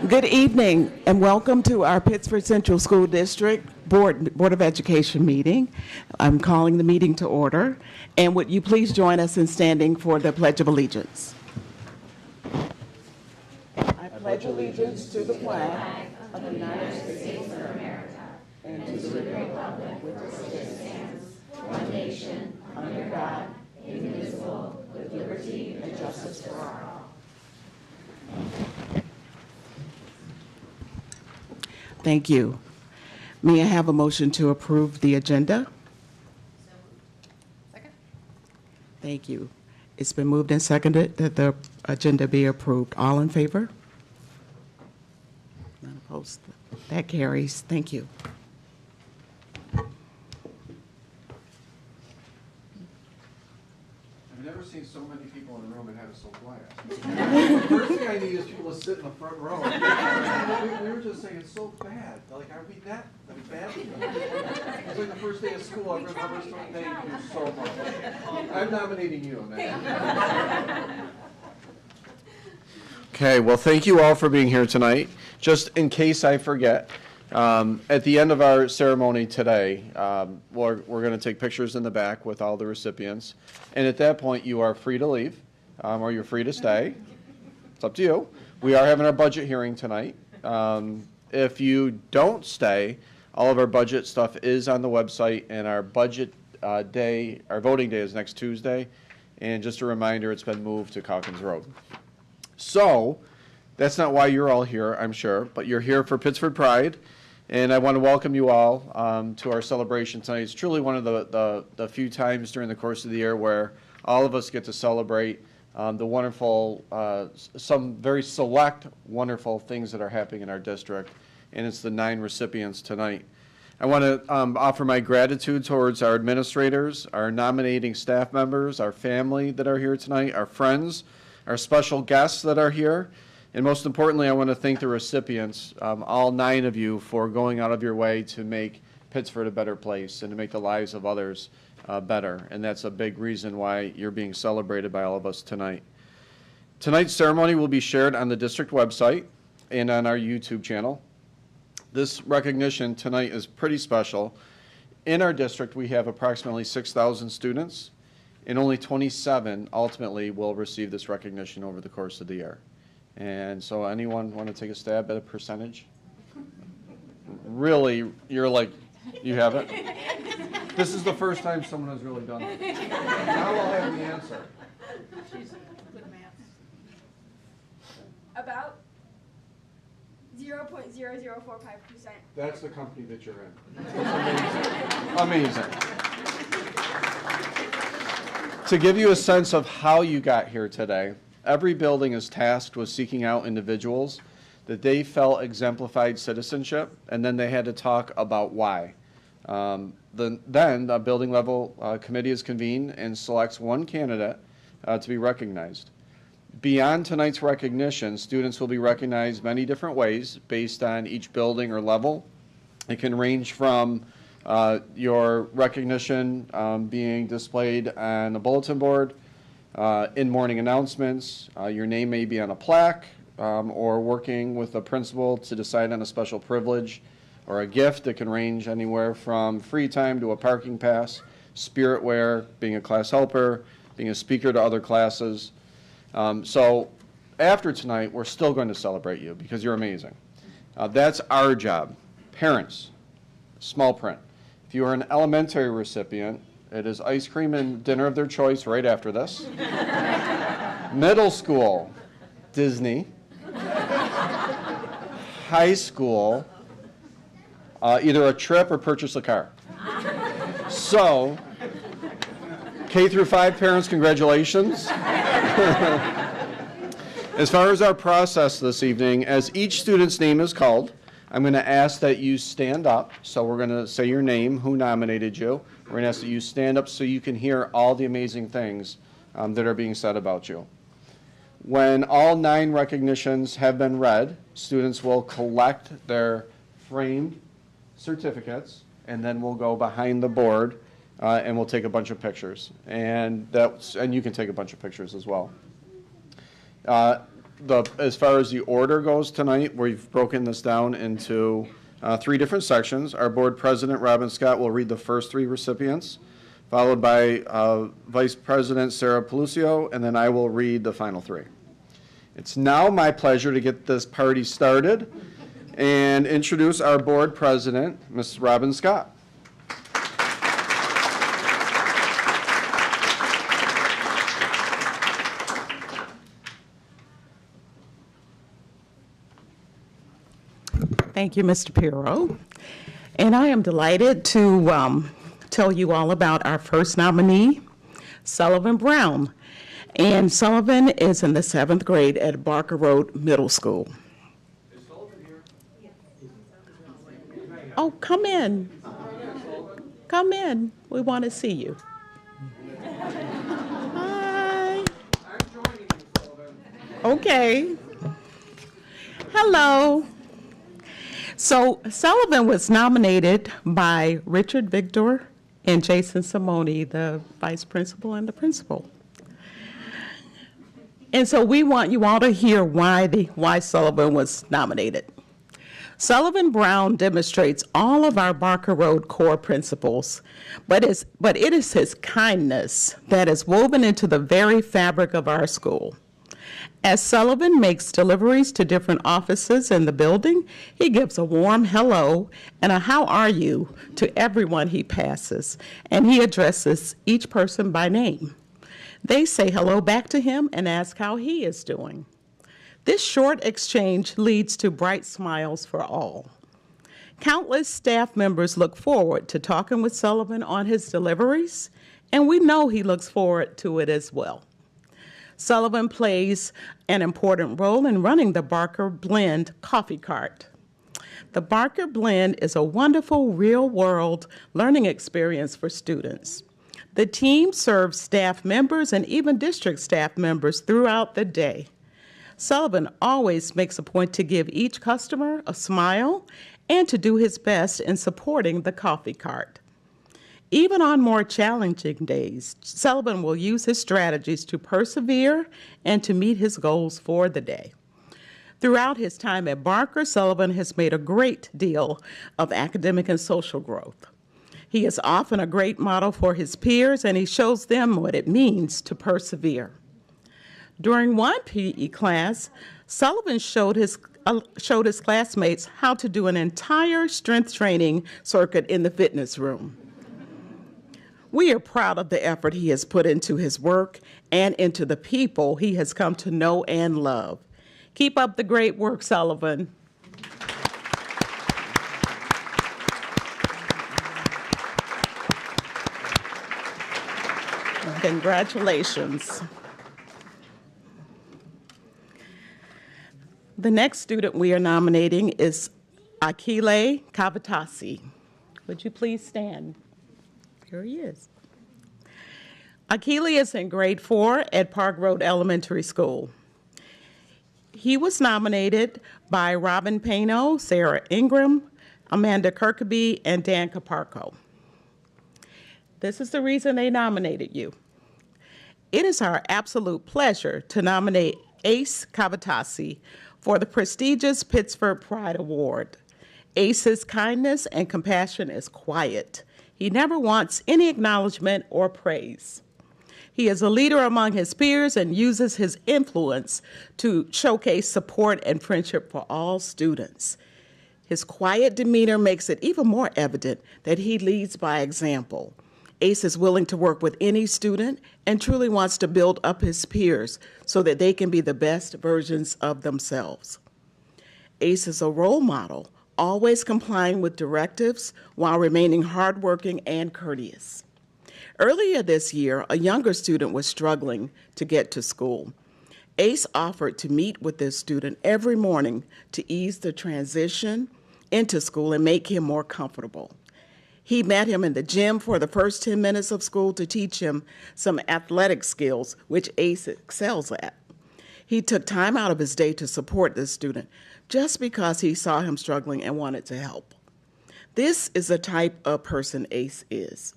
Good evening and welcome to our Pittsford Central School District Board of Education meeting. I'm calling the meeting to order. And would you please join us in standing for the Pledge of Allegiance? I pledge allegiance to the flag of the United States of America and to the republic which stands one nation under God, indivisible, with liberty and justice for all. Thank you. May I have a motion to approve the agenda? Second. Thank you. It's been moved and seconded that the agenda be approved. All in favor? None opposed. That carries. Thank you. I've never seen so many people in a room and have it so quiet. The first thing I need is people to sit in the front row. We were just saying it's so bad. Like, are we that bad? It's like the first day of school. I remember saying thank you so much. I'm nominating you on that. Okay, well, thank you all for being here tonight. Just in case I forget, at the end of our ceremony today, we're going to take pictures in the back with all the recipients. And at that point, you are free to leave, or you're free to stay. It's up to you. We are having our budget hearing tonight. If you don't stay, all of our budget stuff is on the website, and our budget day, our voting day is next Tuesday. And just a reminder, it's been moved to Calkins Road. So, that's not why you're all here, I'm sure, but you're here for Pittsford Pride. And I want to welcome you all to our celebration tonight. It's truly one of the few times during the course of the year where all of us get to celebrate the wonderful, some very select wonderful things that are happening in our district. And it's the 9 recipients tonight. I want to offer my gratitude towards our administrators, our nominating staff members, our family that are here tonight, our friends, our special guests that are here. And most importantly, I want to thank the recipients, all 9 of you, for going out of your way to make Pittsford a better place and to make the lives of others better. And that's a big reason why you're being celebrated by all of us tonight. Tonight's ceremony will be shared on the district website and on our YouTube channel. This recognition tonight is pretty special. In our district, we have approximately 6,000 students, and only 27 ultimately will receive this recognition over the course of the year. And so anyone want to take a stab at a percentage? Really, you're like, you have it? This is the first time someone has really done it. Now I'll have the answer. She's good at math. About 0.0045%. That's the company that you're in. Amazing. Amazing. To give you a sense of how you got here today, every building is tasked with seeking out individuals that they felt exemplified citizenship, and then they had to talk about why. Then the building level committee is convened and selects one candidate to be recognized. Beyond tonight's recognition, students will be recognized many different ways based on each building or level. It can range from your recognition being displayed on a bulletin board, in morning announcements, your name may be on a plaque, or working with a principal to decide on a special privilege or a gift that can range anywhere from free time to a parking pass, spirit wear, being a class helper, being a speaker to other classes. So after tonight, we're still going to celebrate you because you're amazing. That's our job. Parents, small print. If you are an elementary recipient, it is ice cream and dinner of their choice right after this. Middle school, Disney. High school, either a trip or purchase a car. So, K through 5 parents, congratulations. As far as our process this evening, as each student's name is called, I'm going to ask that you stand up. So we're going to say your name, who nominated you. We're going to ask that you stand up so you can hear all the amazing things that are being said about you. When all 9 recognitions have been read, students will collect their framed certificates, and then we'll go behind the board and we'll take a bunch of pictures. And you can take a bunch of pictures as well. as far as the order goes tonight, we've broken this down into 3 different sections. Our board president, Robin Scott, will read the first 3 recipients, followed by Vice President Sarah Pelucio, and then I will read the final 3. It's now my pleasure to get this party started and introduce our board president, Ms. Robin Scott. Thank you, Mr. Pirro. And I am delighted to tell you all about our first nominee, Sullivan Brown. And Sullivan is in the 7th grade at Barker Road Middle School. Is Sullivan here? Oh, come in. Come in. We want to see you. Hi. I'm joining you, Sullivan. Okay. Hello. So Sullivan was nominated by Richard Victor and Jason Simone, the vice principal and the principal. And so we want you all to hear why Sullivan was nominated. Sullivan Brown demonstrates all of our Barker Road core principles, but it is his kindness that is woven into the very fabric of our school. As Sullivan makes deliveries to different offices in the building, he gives a warm hello and a how are you to everyone he passes, and he addresses each person by name. They say hello back to him and ask how he is doing. This short exchange leads to bright smiles for all. Countless staff members look forward to talking with Sullivan on his deliveries, and we know he looks forward to it as well. Sullivan plays an important role in running the Barker Blend coffee cart. The Barker Blend is a wonderful real-world learning experience for students. The team serves staff members and even district staff members throughout the day. Sullivan always makes a point to give each customer a smile and to do his best in supporting the coffee cart. Even on more challenging days, Sullivan will use his strategies to persevere and to meet his goals for the day. Throughout his time at Barker, Sullivan has made a great deal of academic and social growth. He is often a great model for his peers, and he shows them what it means to persevere. During one PE class, Sullivan showed his classmates how to do an entire strength training circuit in the fitness room. We are proud of the effort he has put into his work and into the people he has come to know and love. Keep up the great work, Sullivan. Congratulations. The next student we are nominating is Akile Kavatasi. Would you please stand? Here he is. Akile is in grade 4 at Park Road Elementary School. He was nominated by Robin Payno, Sarah Ingram, Amanda Kirkby, and Dan Caparco. This is the reason they nominated you. It is our absolute pleasure to nominate Ace Kavatasi for the prestigious Pittsford Pride Award. Ace's kindness and compassion is quiet. He never wants any acknowledgement or praise. He is a leader among his peers and uses his influence to showcase support and friendship for all students. His quiet demeanor makes it even more evident that he leads by example. Ace is willing to work with any student and truly wants to build up his peers so that they can be the best versions of themselves. Ace is a role model, always complying with directives while remaining hardworking and courteous. Earlier this year, a younger student was struggling to get to school. Ace offered to meet with this student every morning to ease the transition into school and make him more comfortable. He met him in the gym for the first 10 minutes of school to teach him some athletic skills, which Ace excels at. He took time out of his day to support this student just because he saw him struggling and wanted to help. This is the type of person Ace is.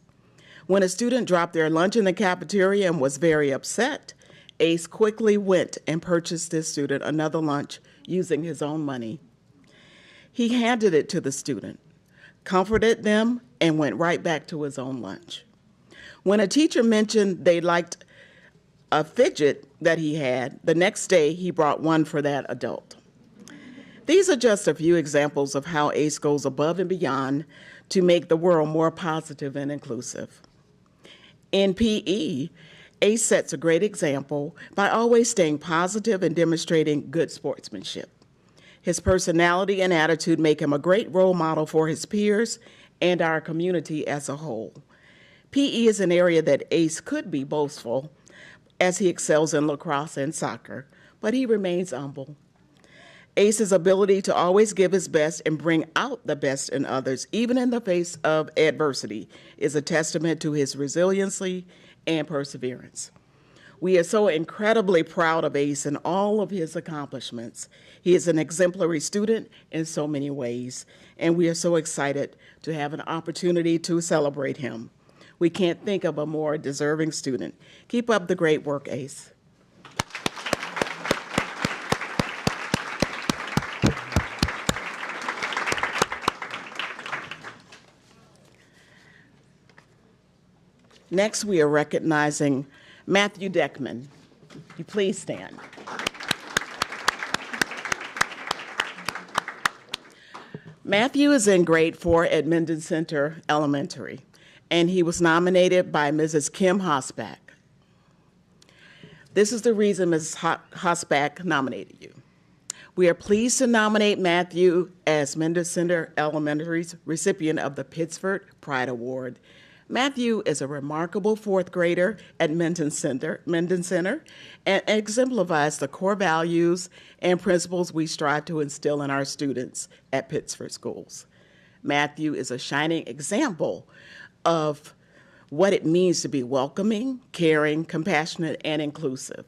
When a student dropped their lunch in the cafeteria and was very upset, Ace quickly went and purchased this student another lunch using his own money. He handed it to the student, comforted them, and went right back to his own lunch. When a teacher mentioned they liked a fidget that he had, the next day he brought one for that adult. These are just a few examples of how ACE goes above and beyond to make the world more positive and inclusive. In PE, ACE sets a great example by always staying positive and demonstrating good sportsmanship. His personality and attitude make him a great role model for his peers and our community as a whole. PE is an area that ACE could be boastful as he excels in lacrosse and soccer, but he remains humble. Ace's ability to always give his best and bring out the best in others, even in the face of adversity, is a testament to his resiliency and perseverance. We are so incredibly proud of Ace and all of his accomplishments. He is an exemplary student in so many ways, and we are so excited to have an opportunity to celebrate him. We can't think of a more deserving student. Keep up the great work, Ace. Next, we are recognizing Matthew Deckman. You please stand. Matthew is in grade 4 at Minden Center Elementary, and he was nominated by Mrs. Kim Hosbach. This is the reason Mrs. Hosbach nominated you. We are pleased to nominate Matthew as Minden Center Elementary's recipient of the Pittsford Pride Award. Matthew is a remarkable fourth grader at Minden Center and exemplifies the core values and principles we strive to instill in our students at Pittsford schools. Matthew is a shining example of what it means to be welcoming, caring, compassionate, and inclusive.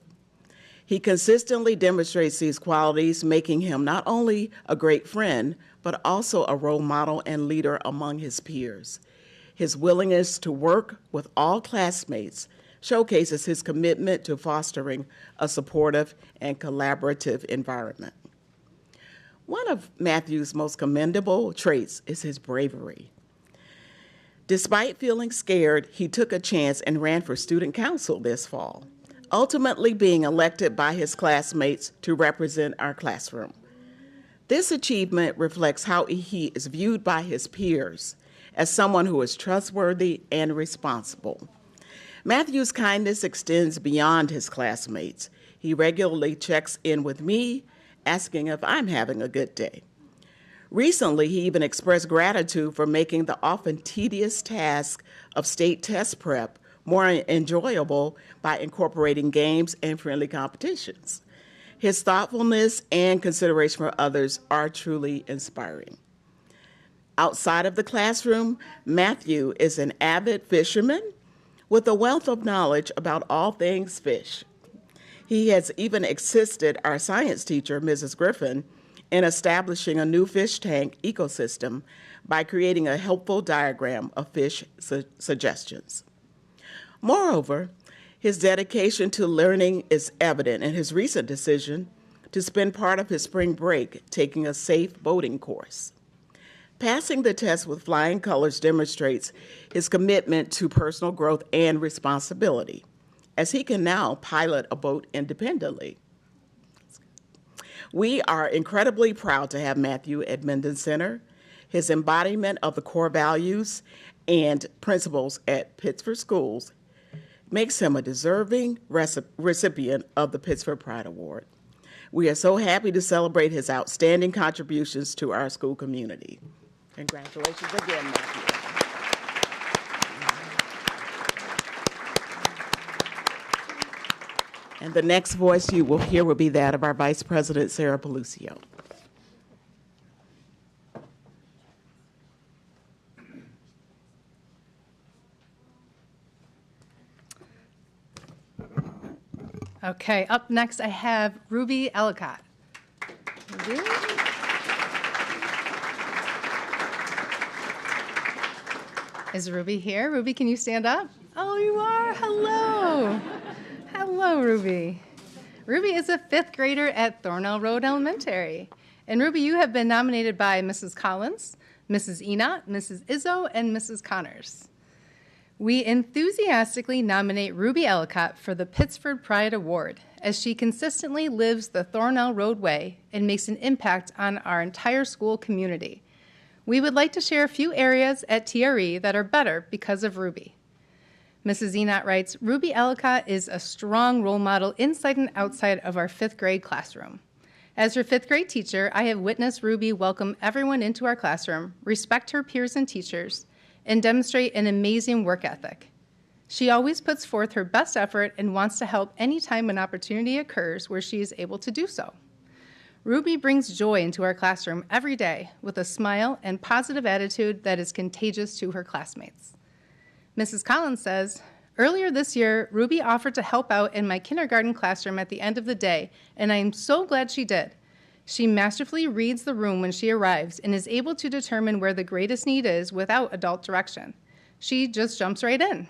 He consistently demonstrates these qualities, making him not only a great friend, but also a role model and leader among his peers. His willingness to work with all classmates showcases his commitment to fostering a supportive and collaborative environment. One of Matthew's most commendable traits is his bravery. Despite feeling scared, he took a chance and ran for student council this fall, ultimately being elected by his classmates to represent our classroom. This achievement reflects how he is viewed by his peers as someone who is trustworthy and responsible. Matthew's kindness extends beyond his classmates. He regularly checks in with me, asking if I'm having a good day. Recently, he even expressed gratitude for making the often tedious task of state test prep more enjoyable by incorporating games and friendly competitions. His thoughtfulness and consideration for others are truly inspiring. Outside of the classroom, Matthew is an avid fisherman with a wealth of knowledge about all things fish. He has even assisted our science teacher, Mrs. Griffin, in establishing a new fish tank ecosystem by creating a helpful diagram of fish suggestions. Moreover, his dedication to learning is evident in his recent decision to spend part of his spring break taking a safe boating course. Passing the test with flying colors demonstrates his commitment to personal growth and responsibility, as he can now pilot a boat independently. We are incredibly proud to have Matthew at Minden Center. His embodiment of the core values and principles at Pittsford schools makes him a deserving recipient of the Pittsford Pride Award. We are so happy to celebrate his outstanding contributions to our school community. Congratulations again, Matthew. And the next voice you will hear will be that of our Vice President, Sarah Pelucio. Okay, up next I have Ruby Ellicott. Ruby? Is Ruby here? Ruby, can you stand up? Oh, you are. Hello. Hello. Hello, Ruby. Ruby is a 5th grader at Thornell Road Elementary. And Ruby, you have been nominated by Mrs. Collins, Mrs. Enot, Mrs. Izzo, and Mrs. Connors. We enthusiastically nominate Ruby Ellicott for the Pittsford Pride Award, as she consistently lives the Thornell Road way and makes an impact on our entire school community. We would like to share a few areas at TRE that are better because of Ruby. Mrs. Enot writes, Ruby Ellicott is a strong role model inside and outside of our 5th grade classroom. As her 5th grade teacher, I have witnessed Ruby welcome everyone into our classroom, respect her peers and teachers, and demonstrate an amazing work ethic. She always puts forth her best effort and wants to help anytime an opportunity occurs where she is able to do so. Ruby brings joy into our classroom every day with a smile and positive attitude that is contagious to her classmates. Mrs. Collins says, earlier this year, Ruby offered to help out in my kindergarten classroom at the end of the day, and I am so glad she did. She masterfully reads the room when she arrives and is able to determine where the greatest need is without adult direction. She just jumps right in.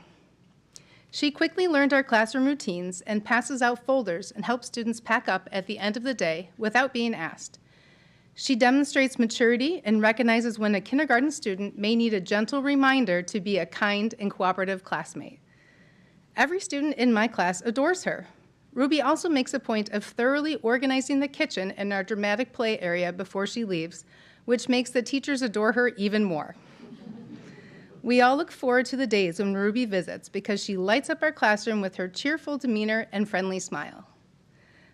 She quickly learned our classroom routines and passes out folders and helps students pack up at the end of the day without being asked. She demonstrates maturity and recognizes when a kindergarten student may need a gentle reminder to be a kind and cooperative classmate. Every student in my class adores her. Ruby also makes a point of thoroughly organizing the kitchen and our dramatic play area before she leaves, which makes the teachers adore her even more. We all look forward to the days when Ruby visits because she lights up our classroom with her cheerful demeanor and friendly smile.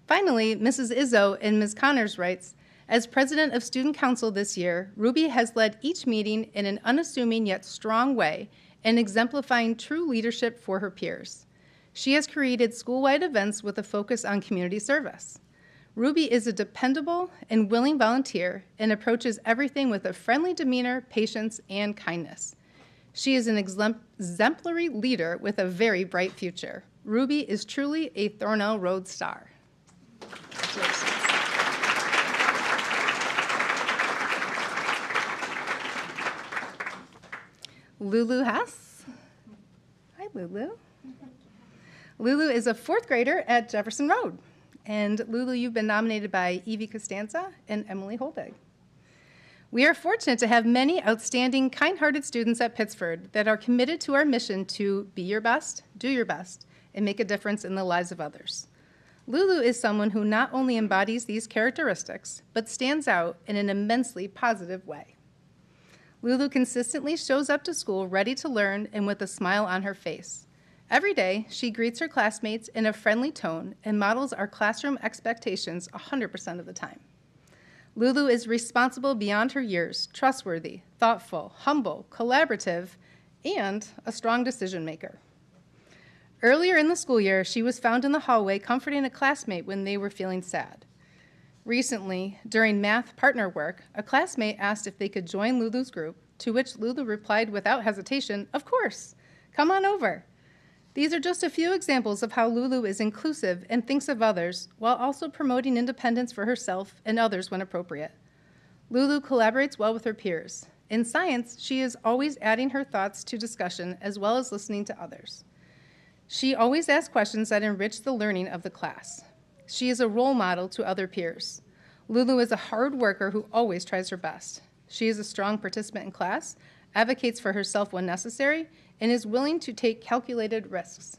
Finally, Mrs. Izzo in Ms. Connors writes, as president of Student Council this year, Ruby has led each meeting in an unassuming yet strong way and exemplifying true leadership for her peers. She has created school-wide events with a focus on community service. Ruby is a dependable and willing volunteer and approaches everything with a friendly demeanor, patience, and kindness. She is an exemplary leader with a very bright future. Ruby is truly a Thornell Road star. Congratulations. Lulu Hess. Hi, Lulu. Lulu is a 4th grader at Jefferson Road. And Lulu, you've been nominated by Evie Costanza and Emily Holbig. We are fortunate to have many outstanding, kind-hearted students at Pittsford that are committed to our mission to be your best, do your best, and make a difference in the lives of others. Lulu is someone who not only embodies these characteristics, but stands out in an immensely positive way. Lulu consistently shows up to school ready to learn and with a smile on her face. Every day, she greets her classmates in a friendly tone and models our classroom expectations 100% of the time. Lulu is responsible beyond her years, trustworthy, thoughtful, humble, collaborative, and a strong decision maker. Earlier in the school year, she was found in the hallway comforting a classmate when they were feeling sad. Recently, during math partner work, a classmate asked if they could join Lulu's group, to which Lulu replied without hesitation, of course, come on over. These are just a few examples of how Lulu is inclusive and thinks of others while also promoting independence for herself and others when appropriate. Lulu collaborates well with her peers. In science, she is always adding her thoughts to discussion as well as listening to others. She always asks questions that enrich the learning of the class. She is a role model to other peers. Lulu is a hard worker who always tries her best. She is a strong participant in class, advocates for herself when necessary, and is willing to take calculated risks.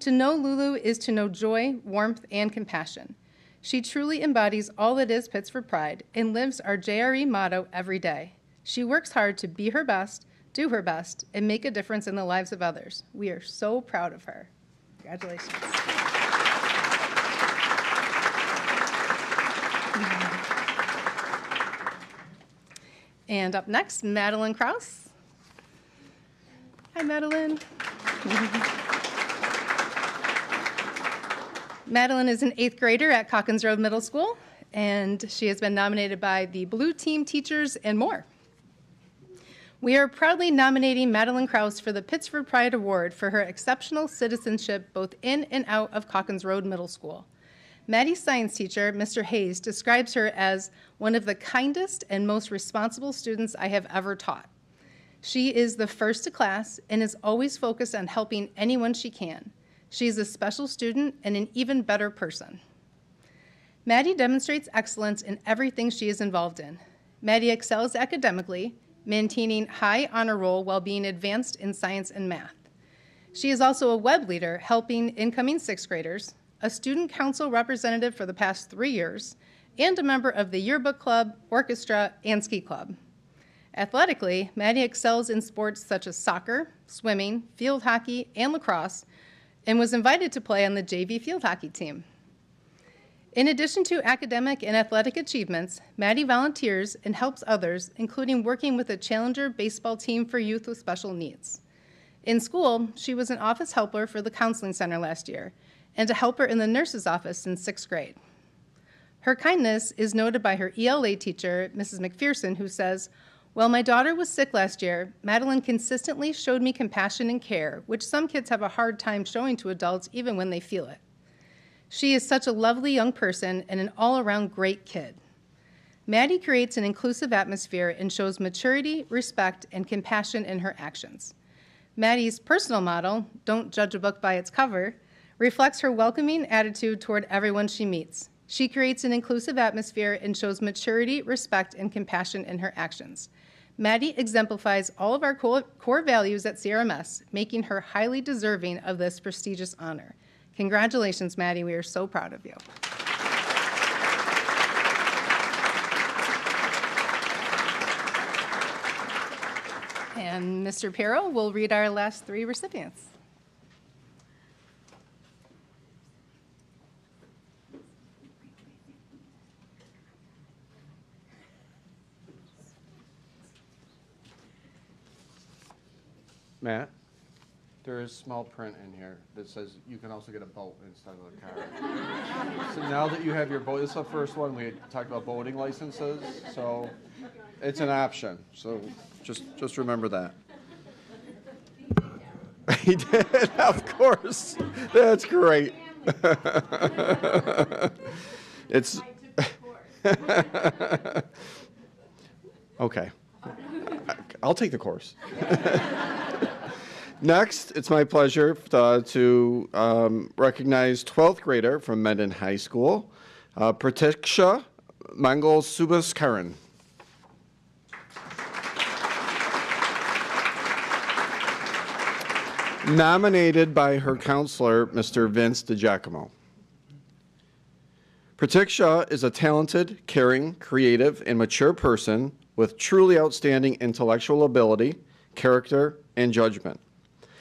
To know Lulu is to know joy, warmth, and compassion. She truly embodies all that is Pittsford Pride and lives our JRE motto every day. She works hard to be her best, do her best, and make a difference in the lives of others. We are so proud of her. Congratulations. And up next, Madeline Krause. Hi, Madeline. Madeline is an 8th grader at Calkins Road Middle School, and she has been nominated by the Blue Team teachers and more. We are proudly nominating Madeline Krause for the Pittsford Pride Award for her exceptional citizenship both in and out of Calkins Road Middle School. Maddie's science teacher, Mr. Hayes, describes her as one of the kindest and most responsible students I have ever taught. She is the first to class and is always focused on helping anyone she can. She is a special student and an even better person. Maddie demonstrates excellence in everything she is involved in. Maddie excels academically, maintaining high honor roll while being advanced in science and math. She is also a web leader helping incoming sixth graders, a student council representative for the past 3 years, and a member of the yearbook club, orchestra, and ski club. Athletically, Maddie excels in sports such as soccer, swimming, field hockey, and lacrosse, and was invited to play on the JV field hockey team. In addition to academic and athletic achievements, Maddie volunteers and helps others, including working with a Challenger baseball team for youth with special needs. In school, she was an office helper for the counseling center last year, and a helper in the nurse's office in 6th grade. Her kindness is noted by her ELA teacher, Mrs. McPherson, who says, "While my daughter was sick last year, Madeline consistently showed me compassion and care, which some kids have a hard time showing to adults even when they feel it. She is such a lovely young person and an all-around great kid." Maddie creates an inclusive atmosphere and shows maturity, respect, and compassion in her actions. Maddie's personal motto, "Don't judge a book by its cover," reflects her welcoming attitude toward everyone she meets. She creates an inclusive atmosphere and shows maturity, respect, and compassion in her actions. Maddie exemplifies all of our core values at CRMS, making her highly deserving of this prestigious honor. Congratulations, Maddie. We are so proud of you. And Mr. Pero will read our last 3 recipients. Matt, there is small print in here that says you can also get a boat instead of a car. So now that you have your boat, this is the first one, we had talked about boating licenses, so it's an option. So just remember that. He did, of course. That's great. It's okay. I'll take the course. Next, it's my pleasure to recognize 12th grader from Mendon High School, Pratiksha Mangal Subaskaran. Nominated by her counselor, Mr. Vince DiGiacomo. Pratiksha is a talented, caring, creative, and mature person with truly outstanding intellectual ability, character, and judgment.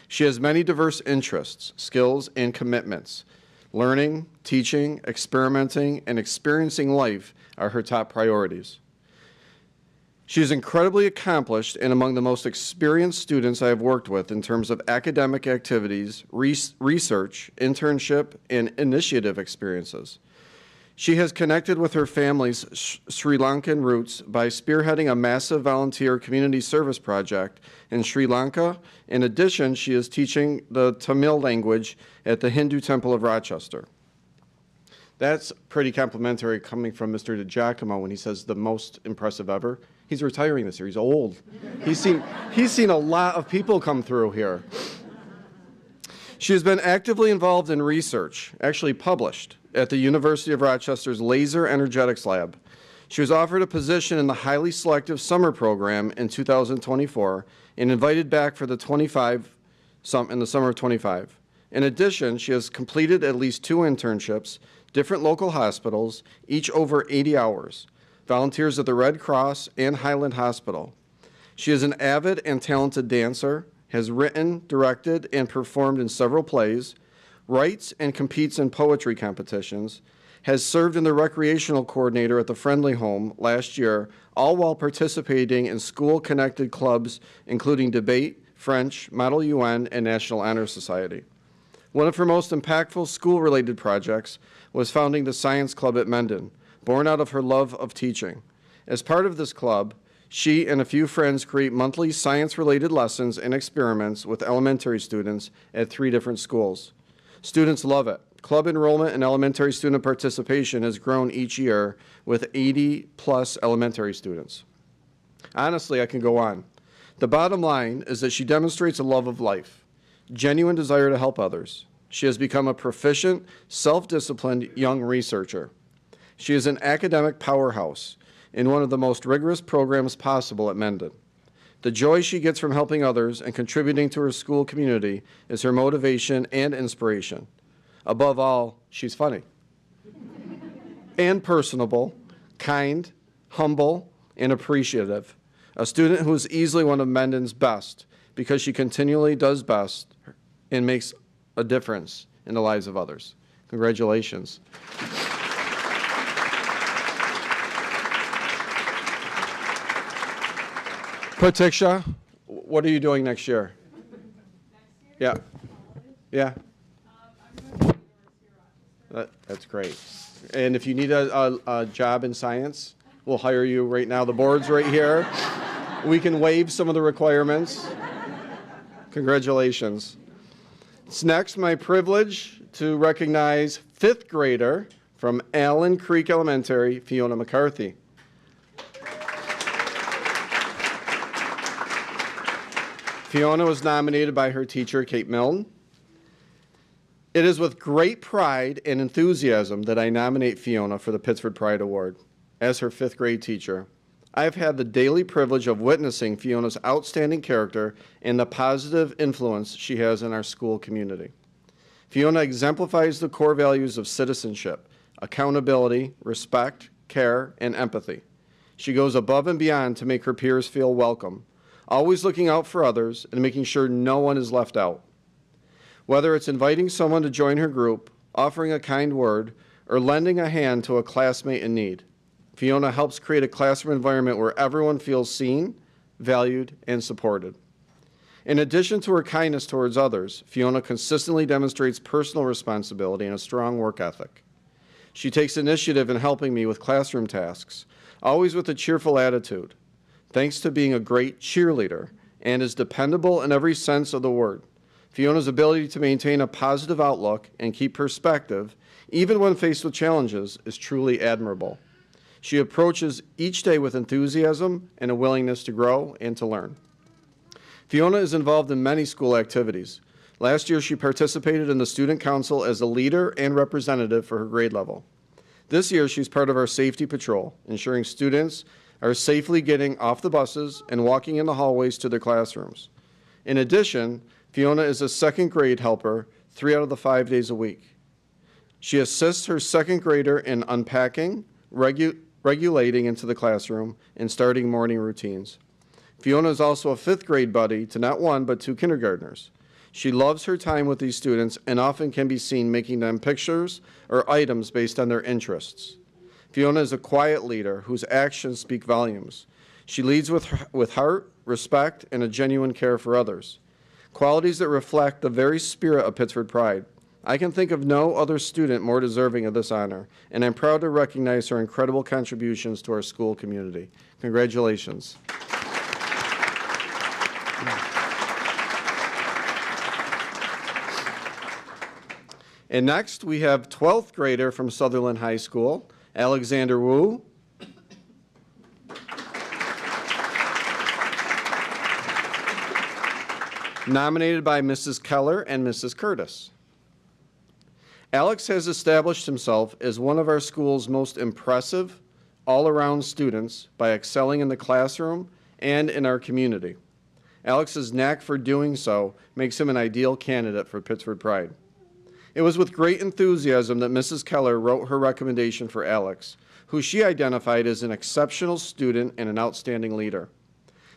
She has many diverse interests, skills, and commitments. Learning, teaching, experimenting, and experiencing life are her top priorities. She is incredibly accomplished and among the most experienced students I have worked with in terms of academic activities, research, internship, and initiative experiences. She has connected with her family's Sri Lankan roots by spearheading a massive volunteer community service project in Sri Lanka. In addition, she is teaching the Tamil language at the Hindu Temple of Rochester. That's pretty complimentary coming from Mr. DiGiacomo when he says the most impressive ever. He's retiring this year. He's old. He's seen a lot of people come through here. She has been actively involved in research, actually published, at the University of Rochester's Laser Energetics Lab. She was offered a position in the highly selective summer program in 2024 and invited back for the in the summer of 25. In addition, she has completed at least 2 internships, different local hospitals, each over 80 hours, volunteers at the Red Cross and Highland Hospital. She is an avid and talented dancer, has written, directed, and performed in several plays, writes and competes in poetry competitions, has served in the recreational coordinator at the Friendly Home last year, all while participating in school-connected clubs, including debate, French, Model UN, and National Honor Society. One of her most impactful school-related projects was founding the Science Club at Mendon, born out of her love of teaching. As part of this club, she and a few friends create monthly science-related lessons and experiments with elementary students at 3 different schools. Students love it. Club enrollment and elementary student participation has grown each year with 80-plus elementary students. Honestly, I can go on. The bottom line is that she demonstrates a love of life, genuine desire to help others, She has become a proficient, self-disciplined young researcher. She is an academic powerhouse in one of the most rigorous programs possible at Mendon. The joy she gets from helping others and contributing to her school community is her motivation and inspiration. Above all, she's funny and personable, kind, humble, and appreciative. A student who is easily one of Mendon's best because she continually does best and makes a difference in the lives of others. Congratulations. Pratiksha, what are you doing next year? Yeah. Yeah. That's great. And if you need a job in science, we'll hire you right now. The board's right here. We can waive some of the requirements. Congratulations. It's next my privilege to recognize fifth grader from Allen Creek Elementary, Fiona McCarthy. Fiona was nominated by her teacher, Kate Milne. It is with great pride and enthusiasm that I nominate Fiona for the Pittsford Pride Award. As her fifth grade teacher, I have had the daily privilege of witnessing Fiona's outstanding character and the positive influence she has in our school community. Fiona exemplifies the core values of citizenship, accountability, respect, care, and empathy. She goes above and beyond to make her peers feel welcome, always looking out for others and making sure no one is left out. Whether it's inviting someone to join her group, offering a kind word, or lending a hand to a classmate in need, Fiona helps create a classroom environment where everyone feels seen, valued, and supported. In addition to her kindness towards others, Fiona consistently demonstrates personal responsibility and a strong work ethic. She takes initiative in helping me with classroom tasks, always with a cheerful attitude, thanks to being a great cheerleader, and is dependable in every sense of the word. Fiona's ability to maintain a positive outlook and keep perspective, even when faced with challenges, is truly admirable. She approaches each day with enthusiasm and a willingness to grow and to learn. Fiona is involved in many school activities. Last year, she participated in the Student Council as a leader and representative for her grade level. This year, she's part of our Safety Patrol, ensuring students are safely getting off the buses and walking in the hallways to their classrooms. In addition, Fiona is a second grade helper 3 out of the 5 days a week. She assists her second grader in unpacking, regulating into the classroom, and starting morning routines. Fiona is also a fifth grade buddy to not one but 2 kindergartners. She loves her time with these students and often can be seen making them pictures or items based on their interests. Fiona is a quiet leader whose actions speak volumes. She leads with heart, respect, and a genuine care for others, qualities that reflect the very spirit of Pittsford Pride. I can think of no other student more deserving of this honor, and I'm proud to recognize her incredible contributions to our school community. Congratulations. And next, we have 12th grader from Sutherland High School, Alexander Wu. Nominated by Mrs. Keller and Mrs. Curtis. Alex has established himself as one of our school's most impressive all-around students by excelling in the classroom and in our community. Alex's knack for doing so makes him an ideal candidate for Pittsford Pride. It was with great enthusiasm that Mrs. Keller wrote her recommendation for Alex, who she identified as an exceptional student and an outstanding leader.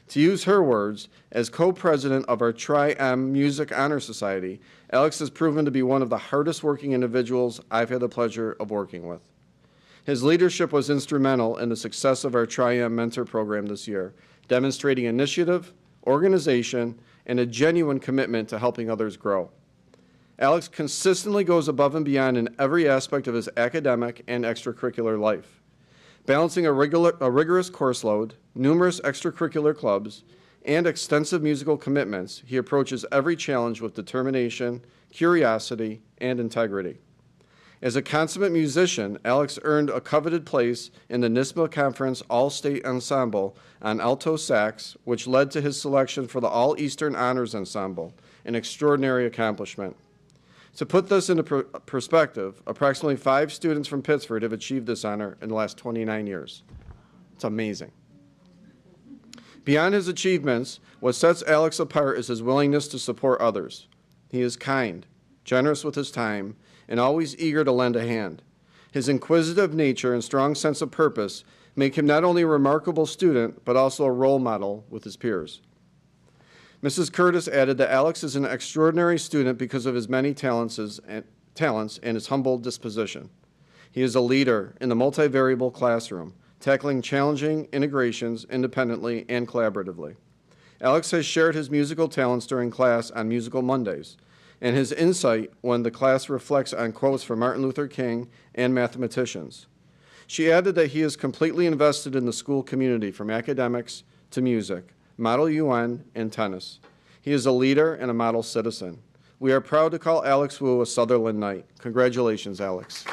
To use her words, as co-president of our Tri-M Music Honor Society, Alex has proven to be one of the hardest working individuals I've had the pleasure of working with. His leadership was instrumental in the success of our Tri-M Mentor program this year, demonstrating initiative, organization, and a genuine commitment to helping others grow. Alex consistently goes above and beyond in every aspect of his academic and extracurricular life. Balancing a rigorous course load, numerous extracurricular clubs, and extensive musical commitments, he approaches every challenge with determination, curiosity, and integrity. As a consummate musician, Alex earned a coveted place in the NISBA Conference All-State Ensemble on alto sax, which led to his selection for the All-Eastern Honors Ensemble, an extraordinary accomplishment. To put this into perspective, approximately 5 students from Pittsford have achieved this honor in the last 29 years. It's amazing. Beyond his achievements, what sets Alex apart is his willingness to support others. He is kind, generous with his time, and always eager to lend a hand. His inquisitive nature and strong sense of purpose make him not only a remarkable student, but also a role model with his peers. Mrs. Curtis added that Alex is an extraordinary student because of his many talents and his humble disposition. He is a leader in the multivariable classroom, tackling challenging integrations independently and collaboratively. Alex has shared his musical talents during class on Musical Mondays, and his insight when the class reflects on quotes from Martin Luther King and mathematicians. She added that he is completely invested in the school community, from academics to music, Model UN, and tennis. He is a leader and a model citizen. We are proud to call Alex Wu a Sutherland Knight. Congratulations, Alex.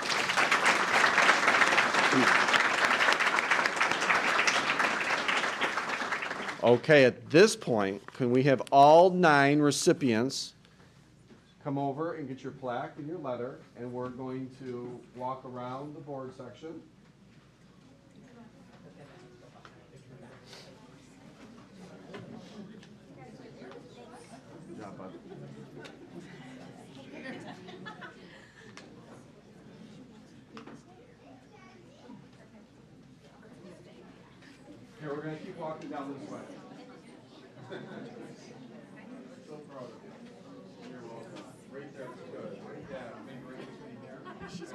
Okay, at this point, can we have all 9 recipients come over and get your plaque and your letter, and we're going to walk around the board section. Good job, bud. Here, we're going to keep walking down this way. So proud of you. You're welcome. Right there, good. Yeah, maybe right between here. Right here.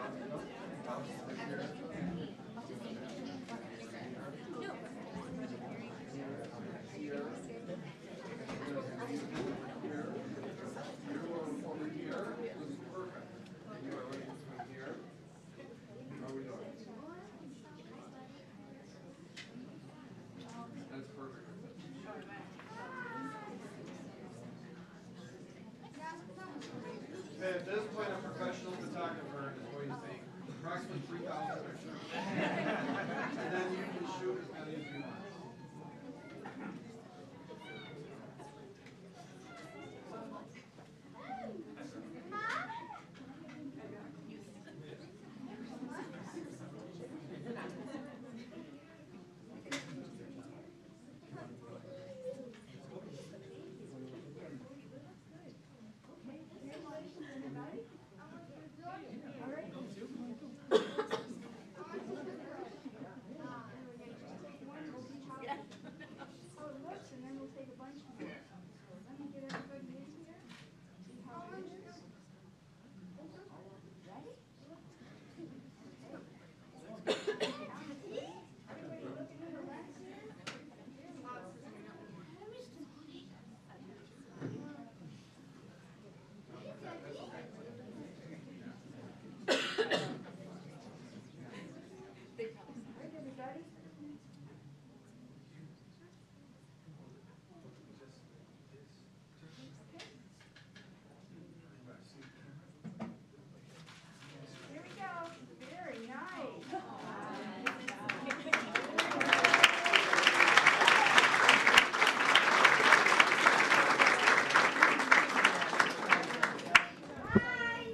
At this point, a professional photographer is going to take approximately 3,000 pictures. And then you can shoot as many as you want.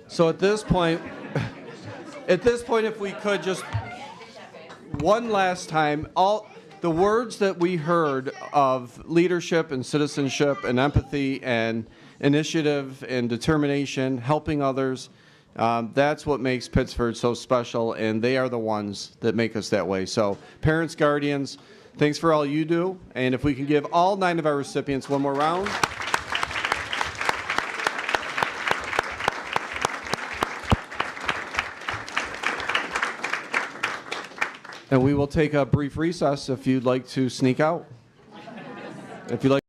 So at this point, if we could just one last time, all the words that we heard of leadership and citizenship and empathy and initiative and determination, helping others, that's what makes Pittsford so special, and they are the ones that make us that way. So parents, guardians, thanks for all you do, and if we can give all 9 of our recipients one more round. And we will take a brief recess if you'd like to sneak out. If you'd like.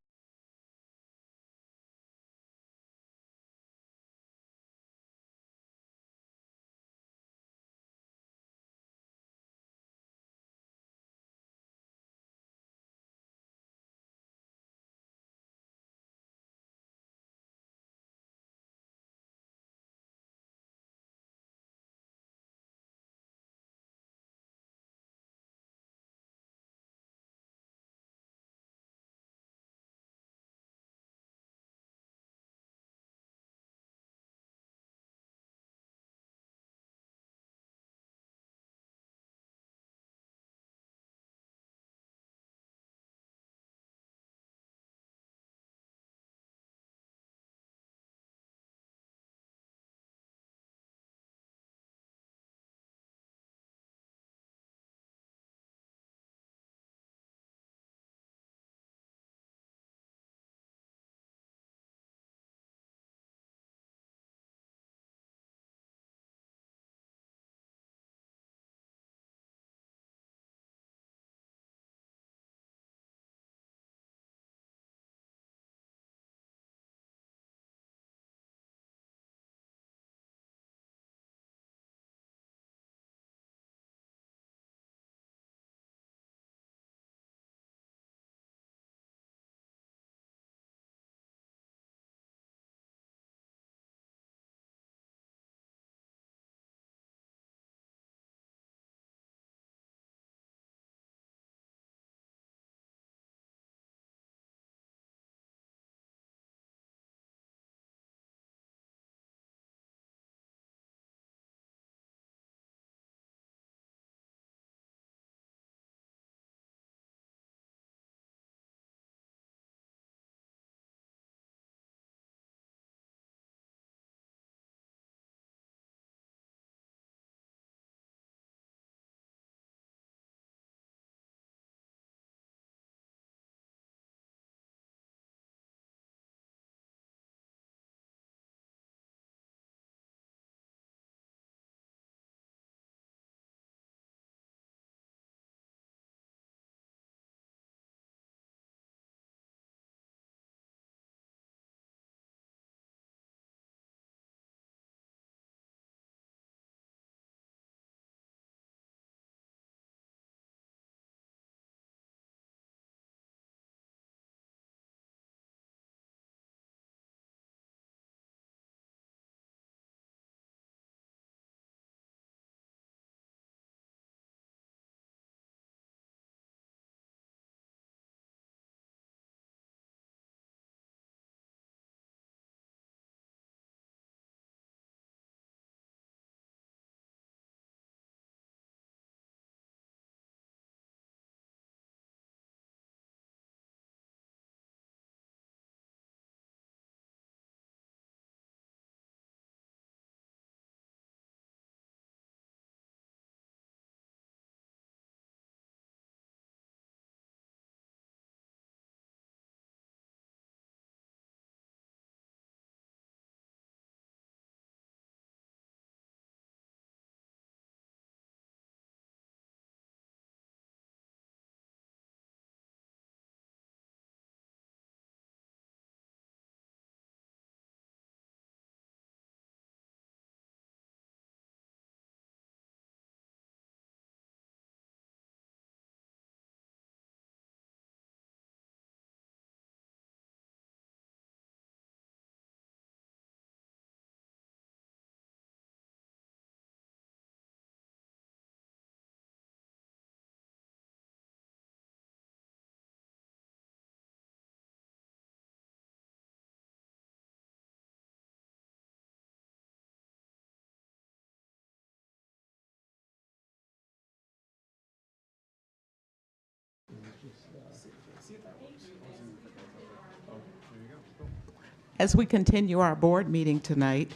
As we continue our board meeting tonight,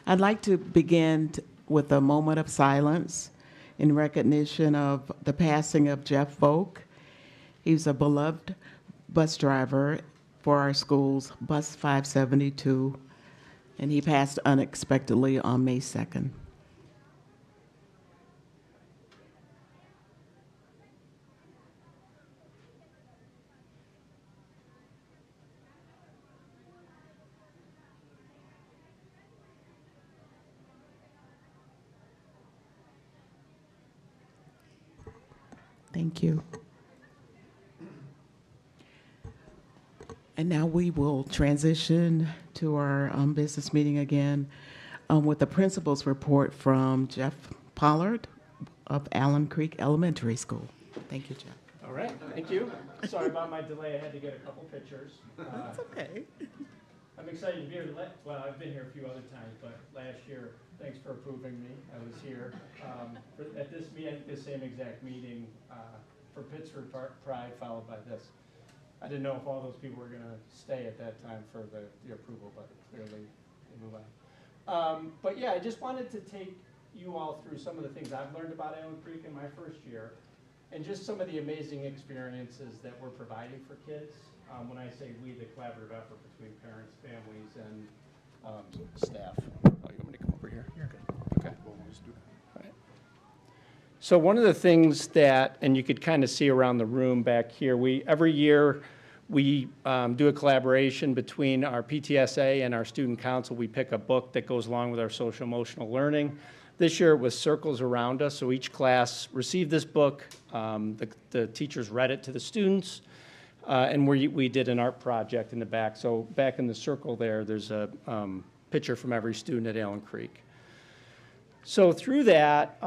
I'd like to begin with a moment of silence in recognition of the passing of Jeff Volk. He was a beloved bus driver for our schools, Bus 572, and he passed unexpectedly on May 2nd. Thank you. And now we will transition to our business meeting again with the principal's report from Jeff Pollard of Allen Creek Elementary School. Thank you, Jeff. All right, thank you. Sorry about my delay. I had to get a couple pictures. That's okay. I'm excited to be here. Well, I've been here a few other times, but last year, thanks for approving me. I was here at this meeting, I think the same exact meeting for Pittsford Pride, followed by this. I didn't know if all those people were going to stay at that time for the approval, but clearly they move on. But yeah, I just wanted to take you all through some of the things I've learned about Allen Creek in my first year, and just some of the amazing experiences that we're providing for kids. When I say we, the collaborative effort between parents, families, and staff. Oh, you want me to come over here? You're good. Okay. All right. So one of the things that, and you could kind of see around the room back here, every year we do a collaboration between our PTSA and our student council. We pick a book that goes along with our social emotional learning. This year it was Circles Around Us, so each class received this book. The teachers read it to the students. And we did an art project in the back. So back in the circle there's a picture from every student at Allen Creek. So through that,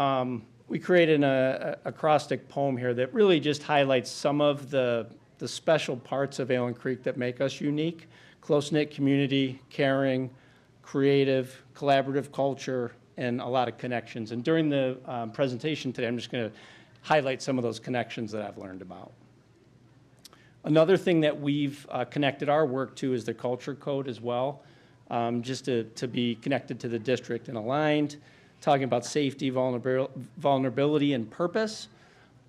we created an acrostic poem here that really just highlights some of the special parts of Allen Creek that make us unique: close-knit community, caring, creative, collaborative culture, and a lot of connections. And during the presentation today, I'm just going to highlight some of those connections that I've learned about. Another thing that we've connected our work to is the culture code as well, just to be connected to the district and aligned, talking about safety, vulnerability, and purpose.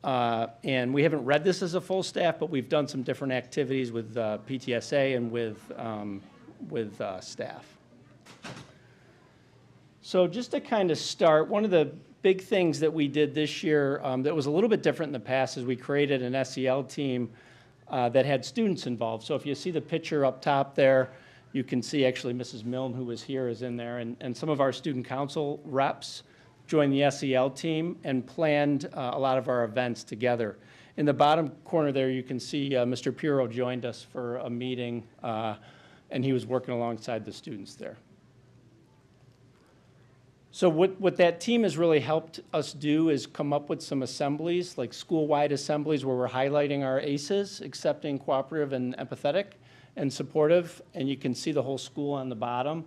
And we haven't read this as a full staff, but we've done some different activities with PTSA and with staff. So just to kind of start, one of the big things that we did this year that was a little bit different in the past is we created an SEL team that had students involved. So if you see the picture up top there, you can see actually Mrs. Milne, who was here, is in there, and some of our student council reps joined the SEL team and planned a lot of our events together. In the bottom corner there, you can see Mr. Piro joined us for a meeting, and he was working alongside the students there. So what that team has really helped us do is come up with some assemblies, like school-wide assemblies where we're highlighting our ACEs, accepting, cooperative, and empathetic, and supportive. And you can see the whole school on the bottom.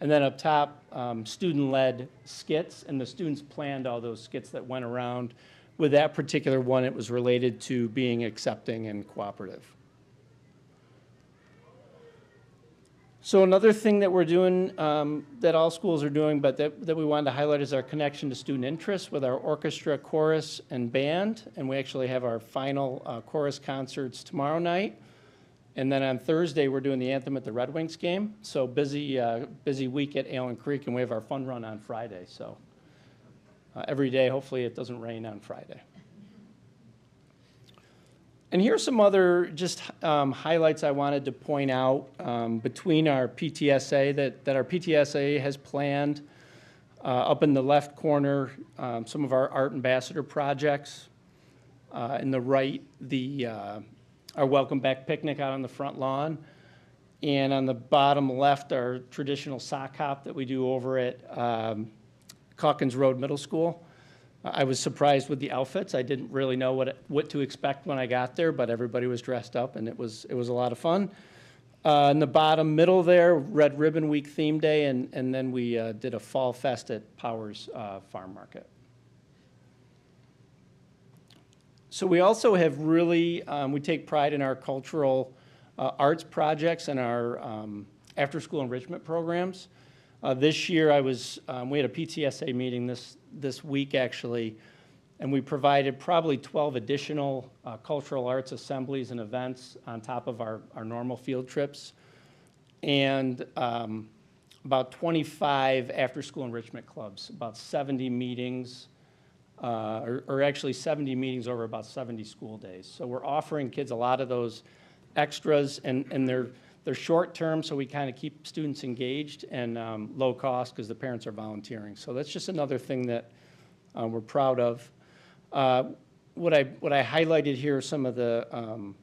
And then up top, student-led skits, and the students planned all those skits that went around. With that particular one, it was related to being accepting and cooperative. So another thing that we're doing, that all schools are doing, but that we wanted to highlight is our connection to student interests with our orchestra, chorus, and band. And we actually have our final chorus concerts tomorrow night. And then on Thursday, we're doing the anthem at the Red Wings game. So busy week at Allen Creek, and we have our fun run on Friday. So every day, hopefully it doesn't rain on Friday. And here's some other just highlights I wanted to point out between our PTSA that our PTSA has planned. Up in the left corner, some of our art ambassador projects. In the right, our Welcome Back picnic out on the front lawn. And on the bottom left, our traditional sock hop that we do over at Calkins Road Middle School. I was surprised with the outfits. I didn't really know what to expect when I got there, but everybody was dressed up, and it was a lot of fun. In the bottom middle there, Red Ribbon Week theme day, and then we did a fall fest at Powers Farm Market. So we also have really, we take pride in our cultural arts projects and our after-school enrichment programs. This year, we had a PTSA meeting this week, actually, and we provided probably 12 additional cultural arts assemblies and events on top of our normal field trips, and about 25 after-school enrichment clubs, about 70 meetings, or actually 70 meetings over about 70 school days. So we're offering kids a lot of those extras, and they're short-term, so we kind of keep students engaged, and low cost because the parents are volunteering. So that's just another thing that we're proud of. What I highlighted here are some of the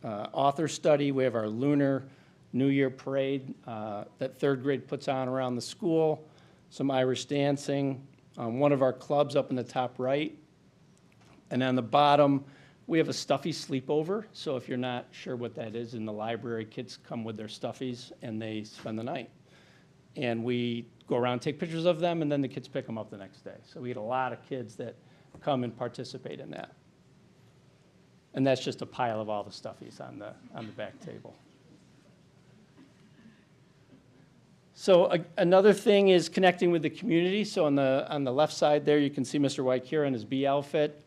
author study. We have our Lunar New Year Parade that third grade puts on around the school, some Irish dancing, one of our clubs up in the top right. And on the bottom, we have a stuffy sleepover. So if you're not sure what that is, in the library, kids come with their stuffies and they spend the night. And we go around, take pictures of them, and then the kids pick them up the next day. So we get a lot of kids that come and participate in that. And that's just a pile of all the stuffies on the back table. So another thing is connecting with the community. So on the left side there, you can see Mr. Waikira in his bee outfit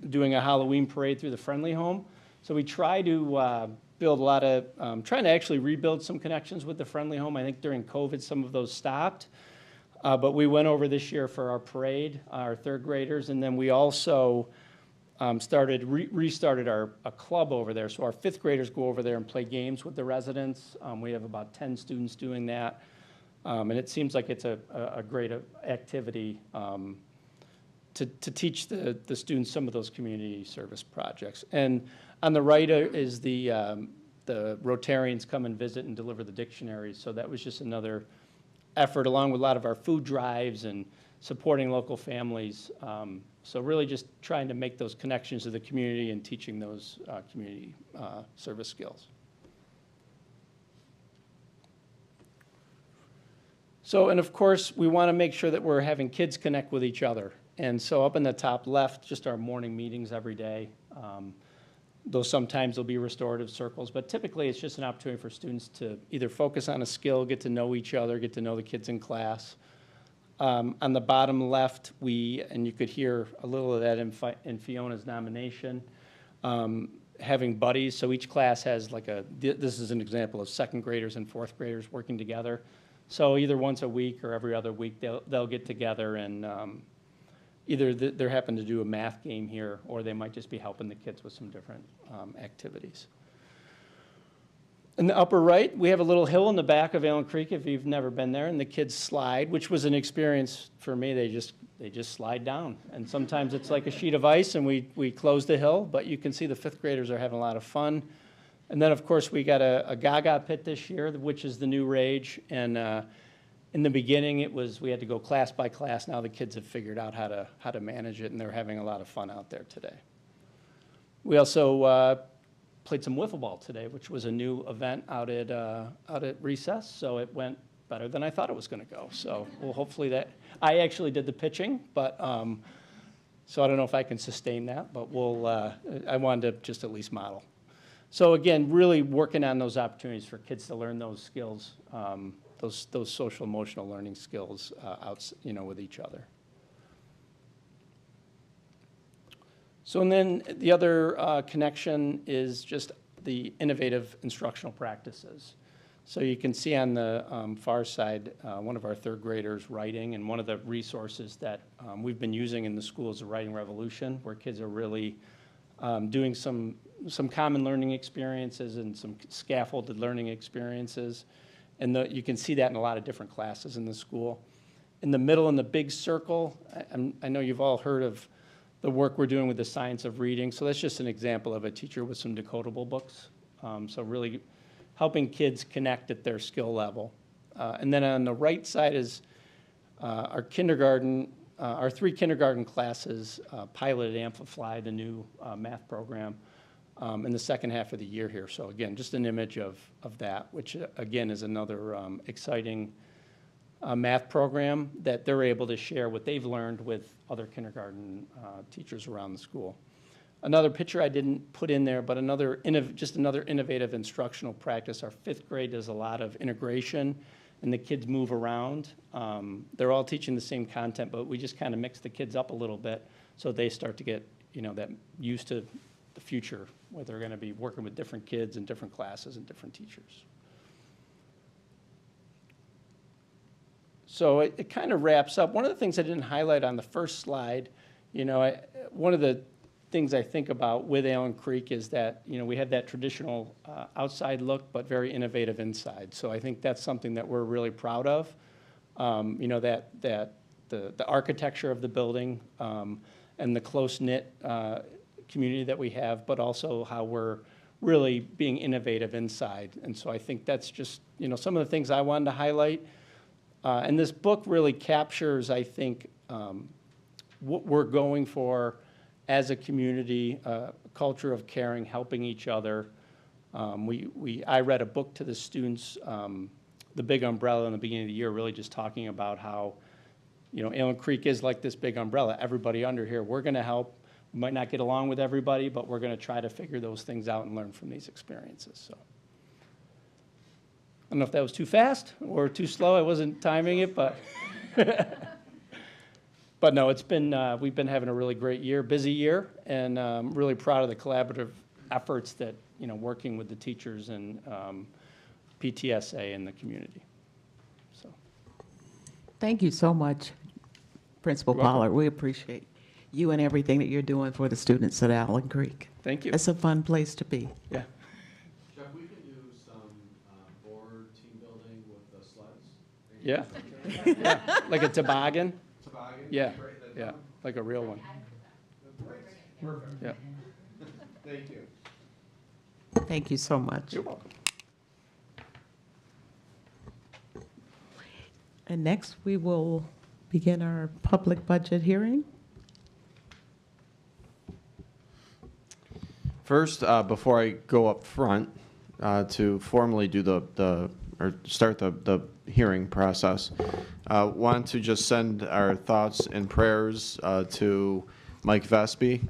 doing a Halloween parade through the Friendly Home. So we try to build a lot of, trying to actually rebuild some connections with the Friendly Home. I think during COVID, some of those stopped. But we went over this year for our parade, our third graders, and then we also restarted a club over there. So our fifth graders go over there and play games with the residents. We have about 10 students doing that. And it seems like it's a great activity to teach the students some of those community service projects. And on the right is the Rotarians come and visit and deliver the dictionaries. So that was just another effort, along with a lot of our food drives and supporting local families. So really just trying to make those connections to the community and teaching those community service skills. So, and of course, we want to make sure that we're having kids connect with each other. And so up in the top left, just our morning meetings every day. Though sometimes there'll be restorative circles, but typically it's just an opportunity for students to either focus on a skill, get to know each other, get to know the kids in class. On the bottom left, and you could hear a little of that in Fiona's nomination, having buddies. So each class has this is an example of second graders and fourth graders working together. So either once a week or every other week, they'll get together and either they're happen to do a math game here, or they might just be helping the kids with some different activities. In the upper right, we have a little hill in the back of Allen Creek if you've never been there, and the kids slide, which was an experience for me. They just slide down, and sometimes it's like a sheet of ice, and we close the hill, but you can see the fifth graders are having a lot of fun. And then, of course, we got a Gaga pit this year, which is the new rage, and in the beginning, we had to go class by class. Now the kids have figured out how to manage it, and they're having a lot of fun out there today. We also played some wiffle ball today, which was a new event out at recess. So it went better than I thought it was going to go. So well, hopefully that I actually did the pitching, but so I don't know if I can sustain that. But I wanted to just at least model. So again, really working on those opportunities for kids to learn those skills. Those social emotional learning skills with each other. So and then the other connection is just the innovative instructional practices. So you can see on the far side, one of our third graders writing, and one of the resources that we've been using in the school is the Writing Revolution, where kids are really doing some common learning experiences and some scaffolded learning experiences. And you can see that in a lot of different classes in the school. In the middle, in the big circle, I know you've all heard of the work we're doing with the science of reading. So that's just an example of a teacher with some decodable books. So really helping kids connect at their skill level. And then on the right side is our kindergarten, our 3 kindergarten classes piloted Amplify, the new math program, in the second half of the year here. So again, just an image of that, which again is another exciting math program that they're able to share what they've learned with other kindergarten teachers around the school. Another picture I didn't put in there, but just another innovative instructional practice. Our 5th grade does a lot of integration, and the kids move around. They're all teaching the same content, but we just kind of mix the kids up a little bit so they start to get, that used to the future, where they're going to be working with different kids and different classes and different teachers. So it kind of wraps up. One of the things I didn't highlight on the first slide, one of the things I think about with Allen Creek is that, we have that traditional outside look, but very innovative inside. So I think that's something that we're really proud of. That the architecture of the building and the close-knit community that we have, but also how we're really being innovative inside. And so I think that's just, some of the things I wanted to highlight. And this book really captures, I think, what we're going for as a community, a culture of caring, helping each other. I read a book to the students, The Big Umbrella, in the beginning of the year, really just talking about how, Allen Creek is like this big umbrella. Everybody under here, we're going to help. We might not get along with everybody, but we're going to try to figure those things out and learn from these experiences. So I don't know if that was too fast or too slow. I wasn't timing it, but but no, it's been we've been having a really great year, busy year, and really proud of the collaborative efforts that working with the teachers and PTSA and the community. So Thank you so much, Principal You're welcome. Pollard. We appreciate you and everything that you're doing for the students at Allen Creek. thank you. It's a fun place to be. Yeah. Jeff, we can do some board team building with the sleds. Yeah. Yeah. Like a toboggan. Toboggan? Yeah. Great. Yeah. Like a real one. Perfect. Yeah. Thank you. Thank you so much. You're welcome. And next, we will begin our public budget hearing. First, before I go up front to formally do or start the hearing process, want to just send our thoughts and prayers to Mike Vespi,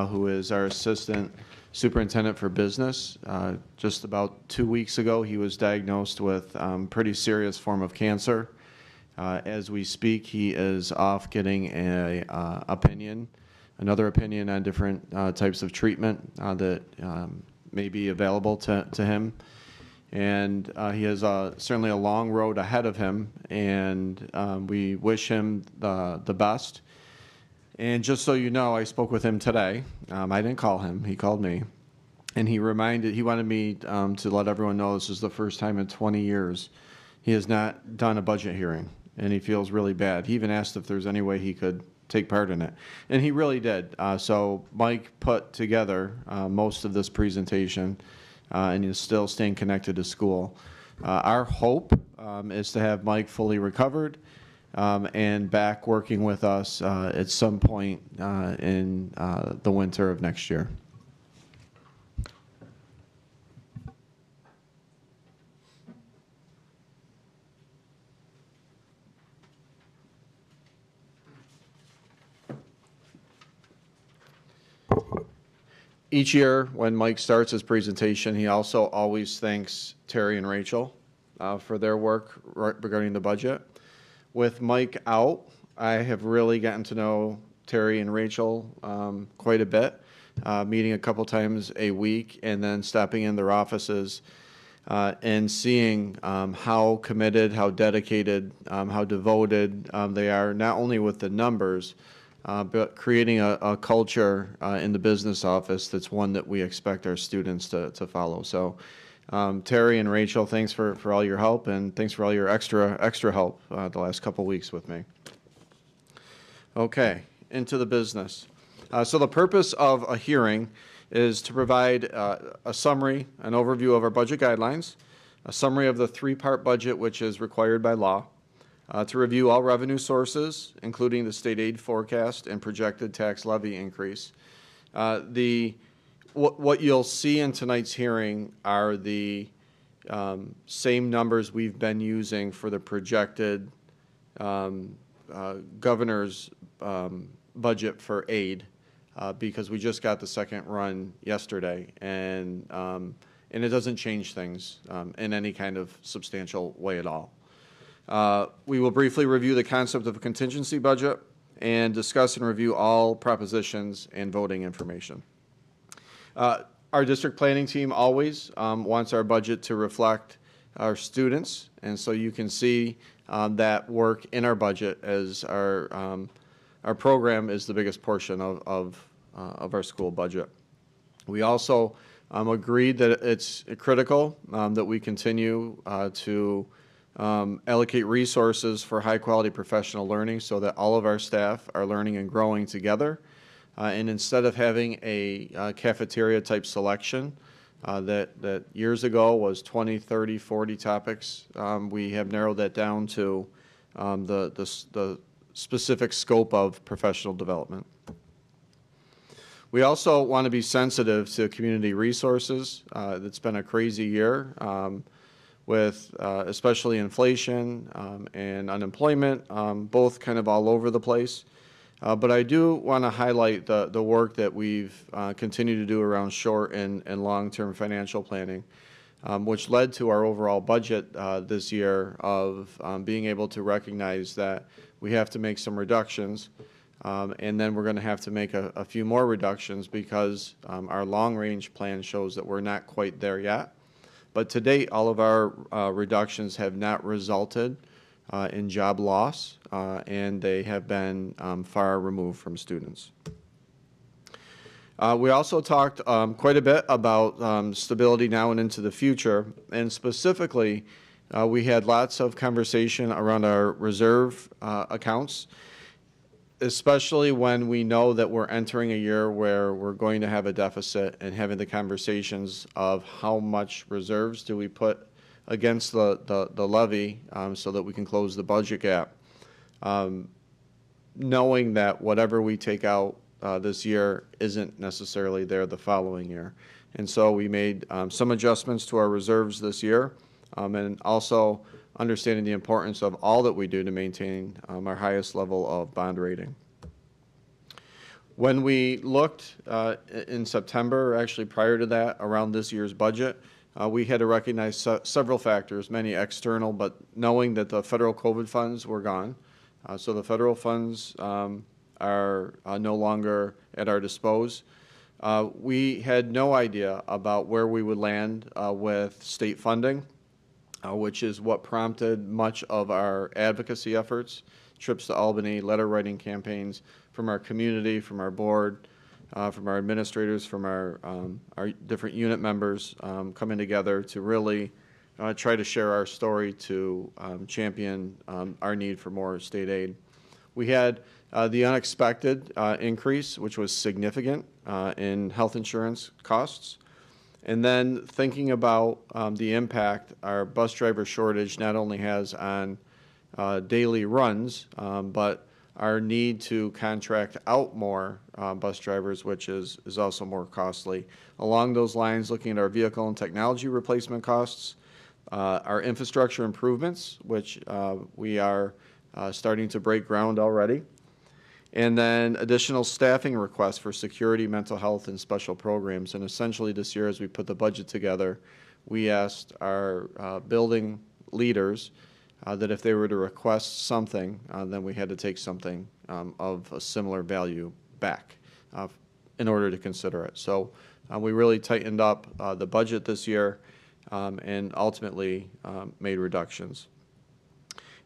who is our Assistant Superintendent for Business. Just about 2 weeks ago, he was diagnosed with pretty serious form of cancer. As we speak, he is off getting another opinion on different types of treatment that may be available to him. And he has certainly a long road ahead of him, and we wish him the best. And just so you know, I spoke with him today. I didn't call him, he called me. And he wanted me to let everyone know this is the first time in 20 years he has not done a budget hearing, and he feels really bad. He even asked if there's any way he could take part in it, and he really did. So Mike put together most of this presentation, and is still staying connected to school. Our hope is to have Mike fully recovered and back working with us at some point in the winter of next year. Each year, when Mike starts his presentation, he also always thanks Terry and Rachel for their work regarding the budget. With Mike out, I have really gotten to know Terry and Rachel quite a bit, meeting a couple times a week and then stopping in their offices and seeing how committed, how dedicated, how devoted they are, not only with the numbers, but creating a culture in the business office that's one that we expect our students to follow. So Terry and Rachel, thanks for all your help, and thanks for all your extra help the last couple weeks with me. Okay, into the business. So the purpose of a hearing is to provide a summary, an overview of our budget guidelines, a summary of the three-part budget which is required by law, to review all revenue sources, including the state aid forecast and projected tax levy increase. What you'll see in tonight's hearing are the same numbers we've been using for the projected governor's budget for aid because we just got the second run yesterday, and it doesn't change things in any kind of substantial way at all. We will briefly review the concept of a contingency budget and discuss and review all propositions and voting information. Our district planning team always wants our budget to reflect our students, and so you can see that work in our budget as our program is the biggest portion of our school budget. We also agreed that it's critical that we continue to allocate resources for high-quality professional learning so that all of our staff are learning and growing together. And instead of having a cafeteria-type selection that years ago was 20, 30, 40 topics, we have narrowed that down to the specific scope of professional development. We also want to be sensitive to community resources. It's been a crazy year with especially inflation and unemployment, both kind of all over the place. But I do want to highlight the work that we've continued to do around short and long-term financial planning, which led to our overall budget this year of being able to recognize that we have to make some reductions, and then we're going to have to make a few more reductions because our long-range plan shows that we're not quite there yet. But to date, all of our reductions have not resulted in job loss, and they have been far removed from students. We also talked quite a bit about stability now and into the future, and specifically, we had lots of conversation around our reserve accounts, especially when we know that we're entering a year where we're going to have a deficit, and having the conversations of how much reserves do we put against the levy so that we can close the budget gap, knowing that whatever we take out this year isn't necessarily there the following year. And so we made some adjustments to our reserves this year, and also understanding the importance of all that we do to maintain our highest level of bond rating. When we looked in September, actually prior to that, around this year's budget, we had to recognize several factors, many external, but knowing that the federal COVID funds were gone. So the federal funds are no longer at our disposal. We had no idea about where we would land with state funding, which is what prompted much of our advocacy efforts, trips to Albany, letter writing campaigns from our community, from our board, from our administrators, from our different unit members coming together to really try to share our story to champion our need for more state aid. We had the unexpected increase, which was significant in health insurance costs. And then thinking about the impact our bus driver shortage not only has on daily runs, but our need to contract out more bus drivers, which is also more costly. Along those lines, looking at our vehicle and technology replacement costs, our infrastructure improvements, which we are starting to break ground already, and then additional staffing requests for security, mental health, and special programs. And essentially this year, as we put the budget together, we asked our building leaders that if they were to request something, then we had to take something of a similar value back in order to consider it. So we really tightened up the budget this year and ultimately made reductions.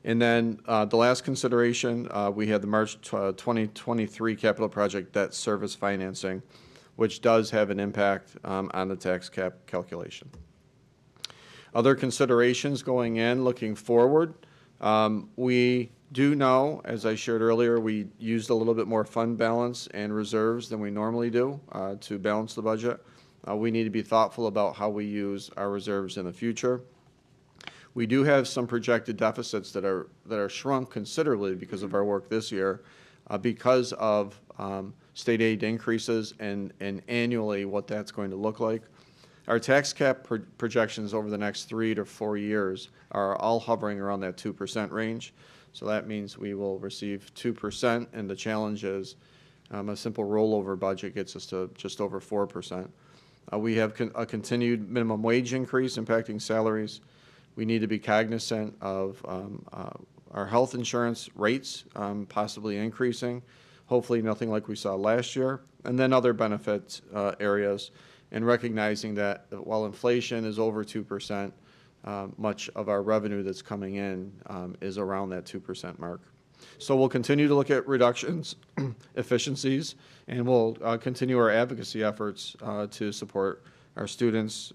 And then the last consideration, we had the March 2023 capital project debt service financing, which does have an impact on the tax cap calculation. Other considerations going in, looking forward, we do know, as I shared earlier, we used a little bit more fund balance and reserves than we normally do to balance the budget. We need to be thoughtful about how we use our reserves in the future. We do have some projected deficits that are shrunk considerably because of our work this year, because of state aid increases and annually what that's going to look like. Our tax cap projections over the next 3 to 4 years are all hovering around that 2% range. So that means we will receive 2%, and the challenge is A simple rollover budget gets us to just over 4%. We have a continued minimum wage increase impacting salaries. We need to be cognizant of our health insurance rates possibly increasing, hopefully nothing like we saw last year, and then other benefit areas, and recognizing that while inflation is over 2%, much of our revenue that's coming in is around that 2% mark. So we'll continue to look at reductions, efficiencies, and we'll continue our advocacy efforts to support our students,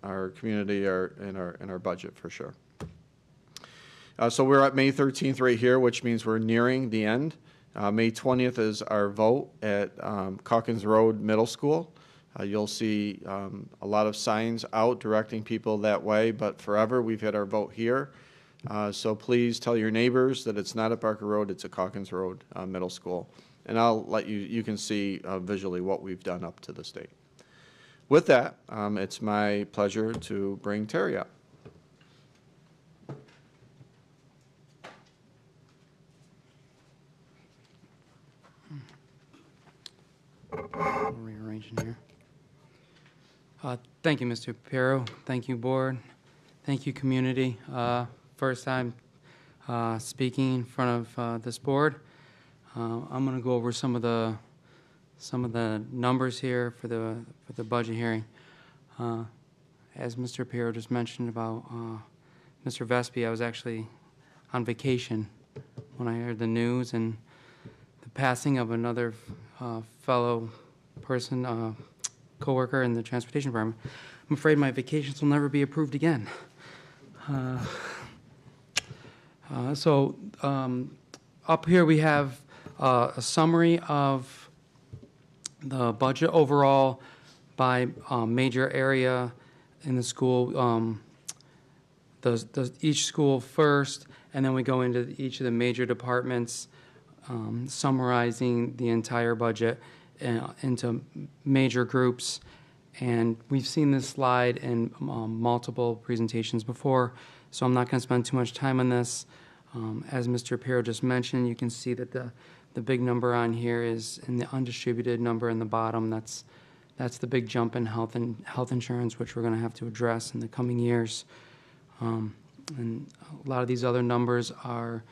our community, and our budget for sure. So we're at May 13th right here, which means we're nearing the end. May 20th is our vote at Calkins Road Middle School. You'll see a lot of signs out directing people that way, but forever we've had our vote here. So please tell your neighbors that it's not at Barker Road, it's at Calkins Road Middle School. And I'll let you can see visually what we've done up to this date. With that, it's my pleasure to bring Terry up. Rearranging here. Thank you, Mr. Piero. Thank you, board. Thank you, community. First time speaking in front of this board. I'm going to go over some of the numbers here for the budget hearing. As Mr. Piero just mentioned about Mr. Vespi, I was actually on vacation when I heard the news and the passing of another fellow person, coworker in the transportation department. I'm afraid my vacations will never be approved again. So up here we have a summary of the budget overall by major area in the school. Each school first, and then we go into each of the major departments, summarizing the entire budget into major groups. And we've seen this slide in multiple presentations before, so I'm not going to spend too much time on this. As Mr. Piero just mentioned, you can see that the big number on here is in the undistributed number in the bottom. That's the big jump in health insurance, which we're going to have to address in the coming years. And a lot of these other numbers are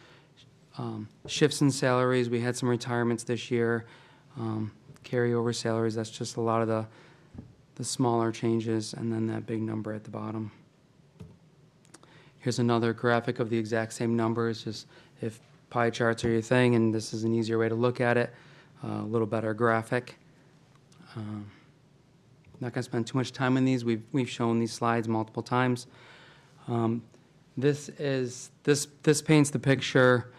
shifts in salaries. We had some retirements this year, carryover salaries. That's just a lot of the smaller changes, and then that big number at the bottom. Here's another graphic of the exact same numbers, just if pie charts are your thing, and this is an easier way to look at it, a little better graphic. Not going to spend too much time on these. We've shown these slides multiple times. This paints the picture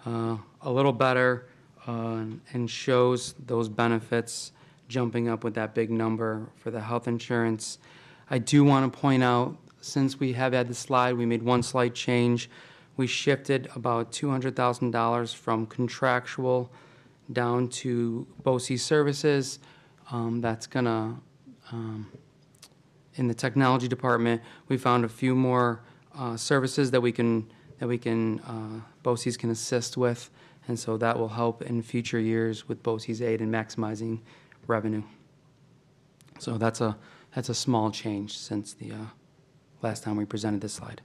a little better and shows those benefits jumping up with that big number for the health insurance. I do want to point out, since we have had the slide, we made one slight change. We shifted about $200,000 from contractual down to BOCES services. That's gonna, in the technology department, we found a few more services that BOCES can assist with, and so that will help in future years with BOCES aid and maximizing revenue. So that's a small change since the last time we presented this slide.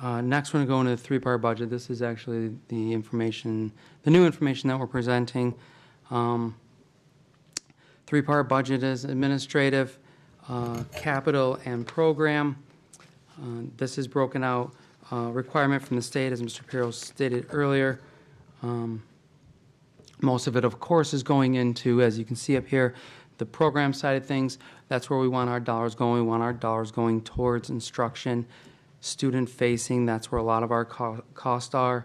Next, we're going to go into the three-part budget. This is actually the information, the new information that we're presenting. Three-part budget is administrative, capital, and program. This is broken out, requirement from the state, as Mr. Piero stated earlier. Most of it, of course, is going into, as you can see up here, the program side of things. That's where we want our dollars going. We want our dollars going towards instruction, student-facing. That's where a lot of our costs are.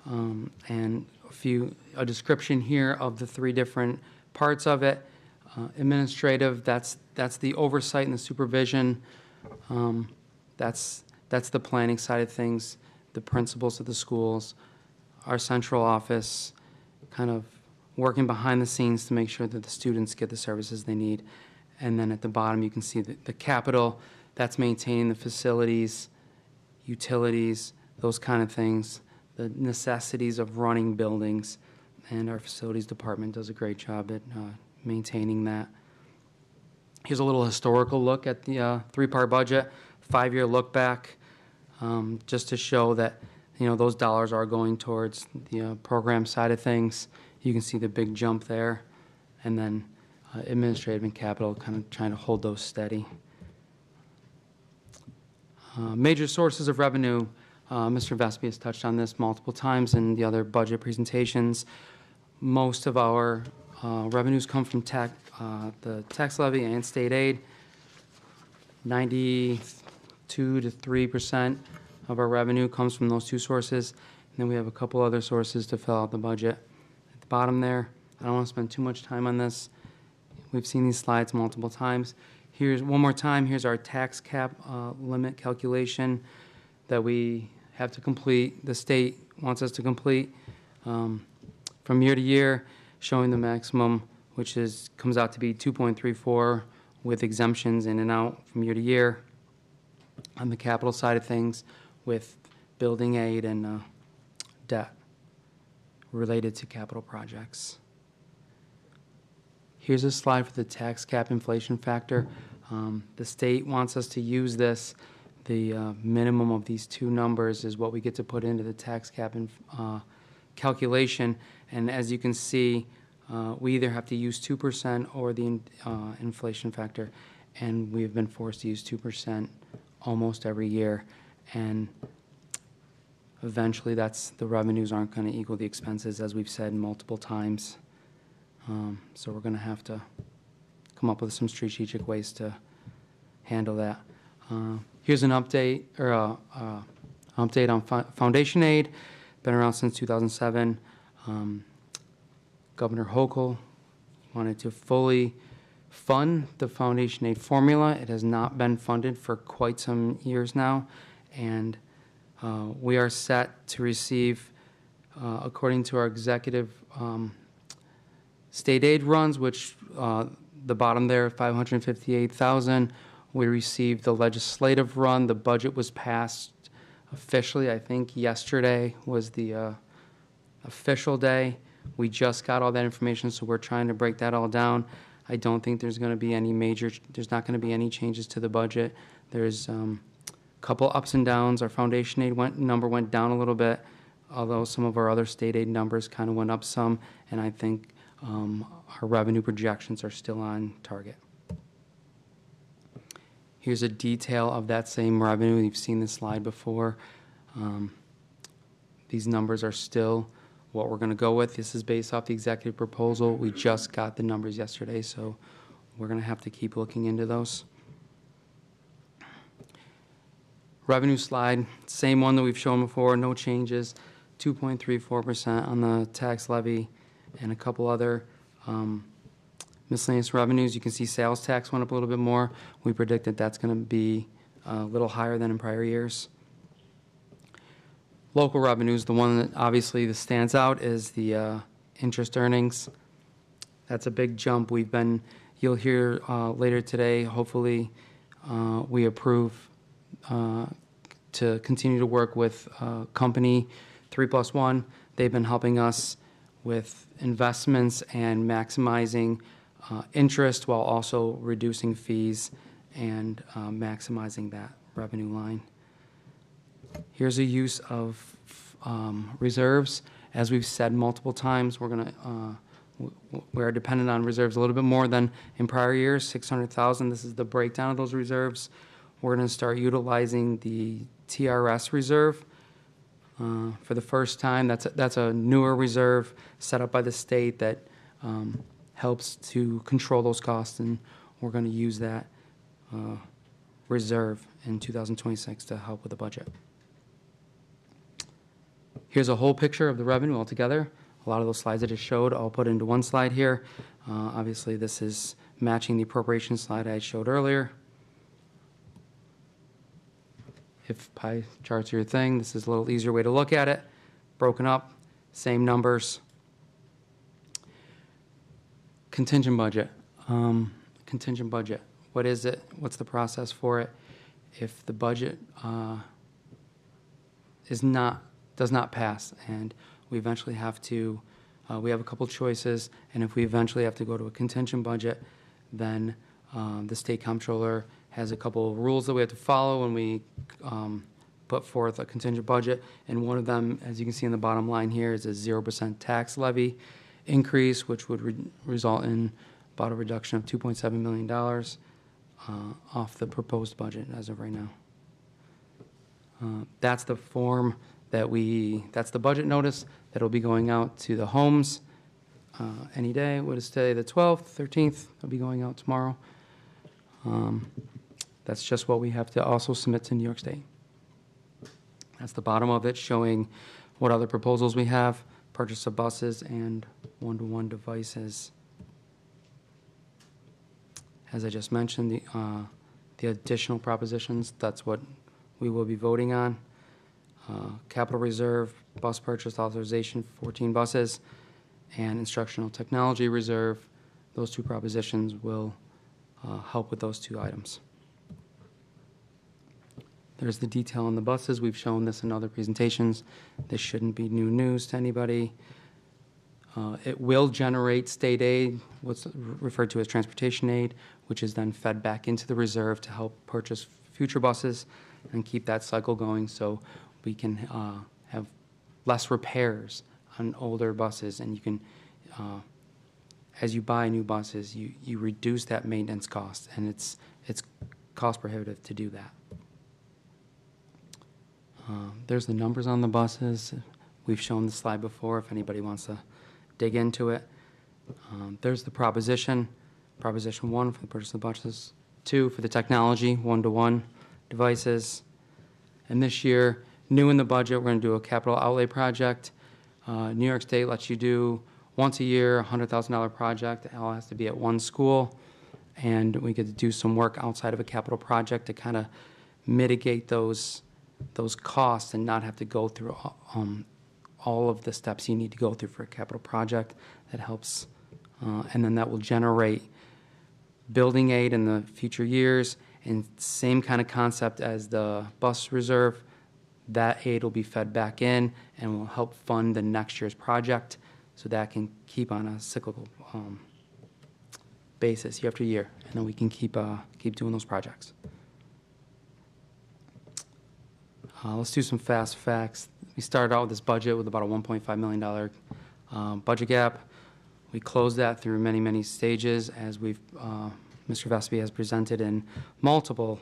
And a description here of the three different parts of it. Administrative, that's the oversight and the supervision. That's the planning side of things, the principals of the schools, our central office, kind of working behind the scenes to make sure that the students get the services they need. And then at the bottom, you can see the capital, that's maintaining the facilities, utilities, those kind of things, the necessities of running buildings, and our facilities department does a great job at maintaining that. Here's a little historical look at the three-part budget, 5-year look back, just to show that, you know, those dollars are going towards the program side of things. You can see the big jump there, and then administrative and capital kind of trying to hold those steady. Major sources of revenue, Mr. Vespi has touched on this multiple times in the other budget presentations. Most of our revenues come from the tax levy and state aid. 92 to 3% of our revenue comes from those two sources. And then we have a couple other sources to fill out the budget. At the bottom there, I don't want to spend too much time on this. We've seen these slides multiple times. Here's one more time. Here's our tax cap limit calculation that we have to complete. The state wants us to complete from year to year, showing the maximum, which comes out to be 2.34 with exemptions in and out from year to year. On the capital side of things, with building aid and debt related to capital projects. Here's a slide for the tax cap inflation factor. The state wants us to use this. The minimum of these two numbers is what we get to put into the tax cap calculation. And as you can see, we either have to use 2% or the inflation factor. And we've been forced to use 2% almost every year. And eventually the revenues aren't going to equal the expenses, as we've said multiple times. So we're going to have to come up with some strategic ways to handle that. Here's an update, or update on foundation aid. Been around since 2007. Governor Hochul wanted to fully fund the foundation aid formula. It has not been funded for quite some years now, and we are set to receive, according to our executive state aid runs, which the bottom there, 558,000. We received the legislative run. The budget was passed officially, I think yesterday was the official day. We just got all that information, so we're trying to break that all down. I don't think there's going to be any there's not going to be any changes to the budget. There's a couple ups and downs. Our foundation aid number went down a little bit, although some of our other state aid numbers kind of went up some, and I think our revenue projections are still on target. Here's a detail of that same revenue. You've seen this slide before. These numbers are still what we're going to go with. This is based off the executive proposal. We just got the numbers yesterday, so we're going to have to keep looking into those. Revenue slide, same one that we've shown before, no changes. 2.34% on the tax levy and a couple other miscellaneous revenues. You can see sales tax went up a little bit more. We predict that that's going to be a little higher than in prior years. Local revenues, the one that obviously that stands out is the interest earnings. That's a big jump. You'll hear later today, hopefully we approve to continue to work with company 3+1. They've been helping us with investments and maximizing interest while also reducing fees and maximizing that revenue line. Here's a use of reserves. As we've said multiple times, we're dependent on reserves a little bit more than in prior years, 600,000. This is the breakdown of those reserves. We're going to start utilizing the TRS reserve for the first time. That's a newer reserve set up by the state that helps to control those costs, and we're going to use that reserve in 2026 to help with the budget. Here's a whole picture of the revenue altogether. A lot of those slides I just showed, I'll put into one slide here. Obviously, this is matching the appropriation slide I showed earlier. If pie charts are your thing, this is a little easier way to look at it. Broken up, same numbers. Contingent budget. Contingent budget. What is it? What's the process for it? If the budget does not pass and we eventually have to We have a couple choices, and if we eventually have to go to a contingent budget, then the state comptroller has a couple of rules that we have to follow when we put forth a contingent budget, and one of them, as you can see in the bottom line here, is a 0% tax levy increase, which would result in about a reduction of $2.7 million off the proposed budget as of right now. That's the form that's the budget notice that will be going out to the homes any day. What is today, the 12th, 13th? It'll be going out tomorrow. That's just what we have to also submit to New York State. That's the bottom of it, showing what other proposals we have, purchase of buses and one-to-one devices. As I just mentioned, the additional propositions, that's what we will be voting on. Capital Reserve, bus purchase authorization, 14 buses, and Instructional Technology Reserve. Those two propositions will help with those two items. There's the detail on the buses. We've shown this in other presentations. This shouldn't be new news to anybody. It will generate state aid, what's referred to as transportation aid, which is then fed back into the reserve to help purchase future buses and keep that cycle going so we can have less repairs on older buses. And you can, as you buy new buses, you reduce that maintenance cost, and it's cost prohibitive to do that. There's the numbers on the buses. We've shown the slide before if anybody wants to dig into it. There's the proposition 1 for the purchase of buses, 2 for the technology, one-to-one devices. And this year, new in the budget, we're going to do a capital outlay project. New York State lets you do once a year a $100,000 project. It all has to be at one school, and we get to do some work outside of a capital project to kind of mitigate those costs and not have to go through all of the steps you need to go through for a capital project. That helps, and then that will generate building aid in the future years, and same kind of concept as the bus reserve. That aid will be fed back in and will help fund the next year's project, so that can keep on a cyclical basis year after year, and then we can keep doing those projects. Let's do some fast facts. We started out with this budget with about a $1.5 million budget gap. We closed that through many, many stages, as Mr. Vespi has presented in multiple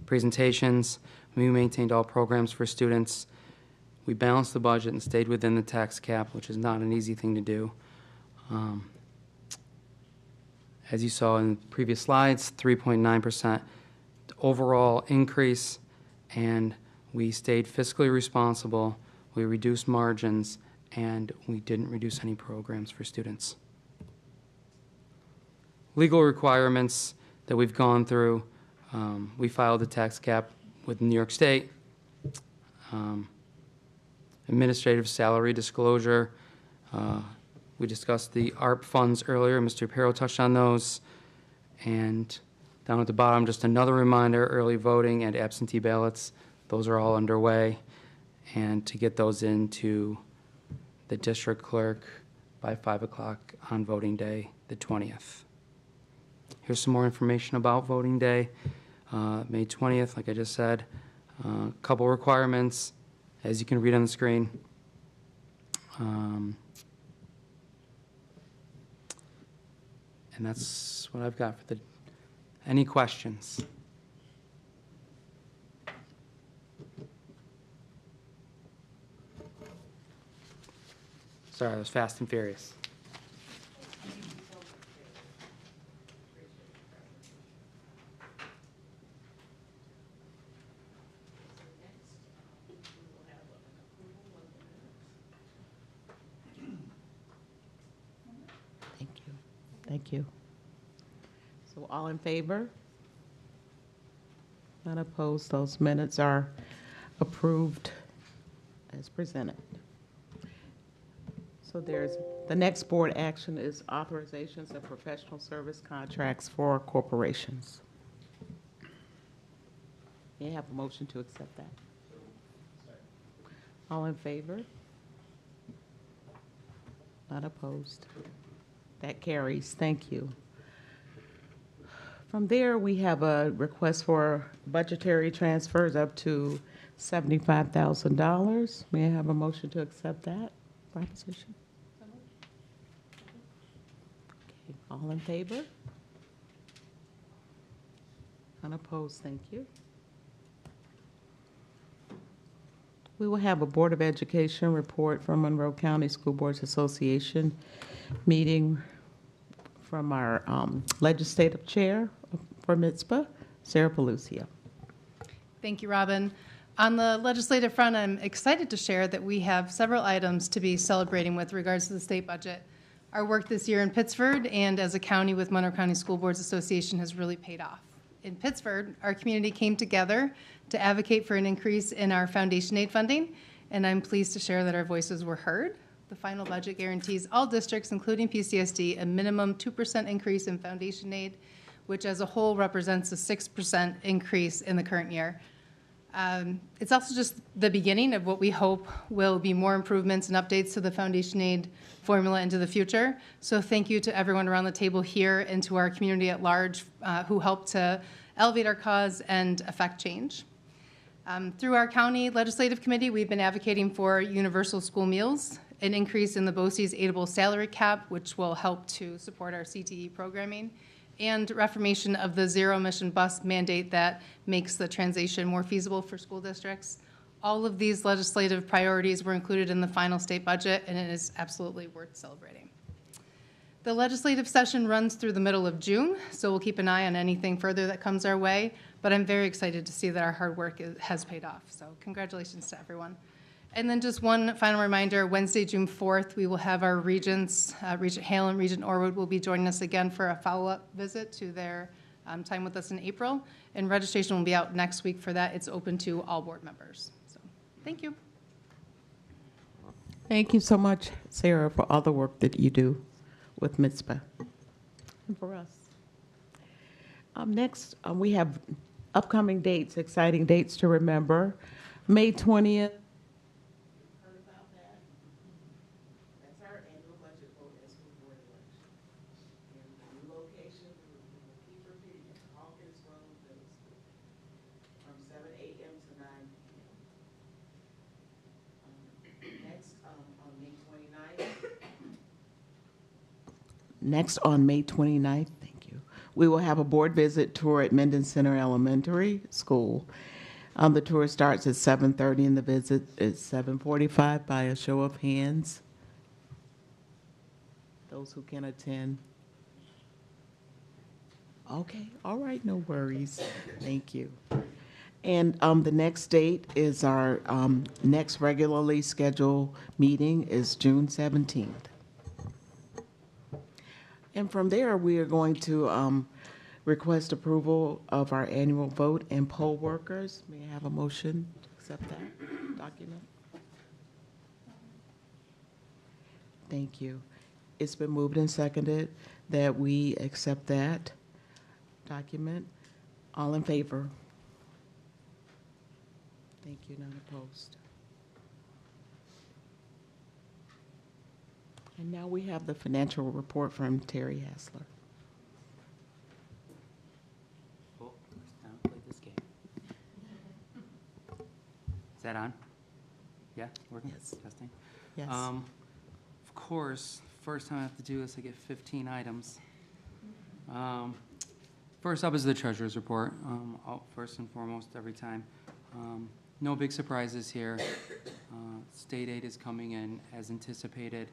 presentations. We maintained all programs for students. We balanced the budget and stayed within the tax cap, which is not an easy thing to do. As you saw in previous slides, 3.9% overall increase, and we stayed fiscally responsible, we reduced margins, and we didn't reduce any programs for students. Legal requirements that we've gone through, we filed a tax cap with New York State. Administrative salary disclosure, we discussed the ARP funds earlier. Mr. Pero touched on those. And down at the bottom, just another reminder, early voting and absentee ballots. Those are all underway, and to get those into the district clerk by 5 o'clock on voting day, the 20th. Here's some more information about voting day, May 20th, like I just said. A couple requirements, as you can read on the screen. And that's what I've got for any questions? Sorry, I was fast and furious. Thank you. Thank you. So all in favor? None opposed. Those minutes are approved as presented. So the next board action is authorizations of professional service contracts for corporations. May I have a motion to accept that? All in favor? Not opposed. That carries. Thank you. From there, we have a request for budgetary transfers up to $75,000. May I have a motion to accept that proposition? Okay, all in favor? Unopposed, thank you. We will have a Board of Education report from Monroe County School Boards Association meeting from our legislative chair for MITSPA, Sarah Pelucia. Thank you, Robin. On the legislative front, I'm excited to share that we have several items to be celebrating with regards to the state budget. Our work this year in Pittsford and as a county with Monroe County School Boards Association has really paid off. In Pittsford, our community came together to advocate for an increase in our foundation aid funding, and I'm pleased to share that our voices were heard. The final budget guarantees all districts, including PCSD, a minimum 2% increase in foundation aid, which as a whole represents a 6% increase in the current year. It's also just the beginning of what we hope will be more improvements and updates to the foundation aid formula into the future. So thank you to everyone around the table here and to our community at large who helped to elevate our cause and affect change. Through our county legislative committee, we've been advocating for universal school meals, an increase in the BOCES aidable salary cap, which will help to support our CTE programming, and reformation of the zero-emission bus mandate that makes the transition more feasible for school districts. All of these legislative priorities were included in the final state budget, and it is absolutely worth celebrating. The legislative session runs through the middle of June, so we'll keep an eye on anything further that comes our way, but I'm very excited to see that our hard work has paid off, so congratulations to everyone. And then just one final reminder, Wednesday, June 4th, we will have our regents, Regent Hale and Regent Orwood will be joining us again for a follow-up visit to their time with us in April. And registration will be out next week for that. It's open to all board members. So, thank you. Thank you so much, Sarah, for all the work that you do with MITSPA and for us. Next, we have upcoming dates, exciting dates to remember. May 20th. Next, on May 29th, thank you, we will have a board visit tour at Minden Center Elementary School. The tour starts at 7:30 and the visit is 7:45 by a show of hands. Those who can attend. Okay, all right, no worries. Thank you. And the next date is our next regularly scheduled meeting is June 17th. And from there, we are going to request approval of our annual vote and poll workers. May I have a motion to accept that document? Thank you. It's been moved and seconded that we accept that document. All in favor? Thank you, none opposed. And now we have the financial report from Terry Hassler. Oh, now play this game. Is that on? Yeah, working? Yes. Testing? Yes. Of course, first time I have to do this, I get 15 items. First up is the treasurer's report, first and foremost every time. No big surprises here. State aid is coming in as anticipated.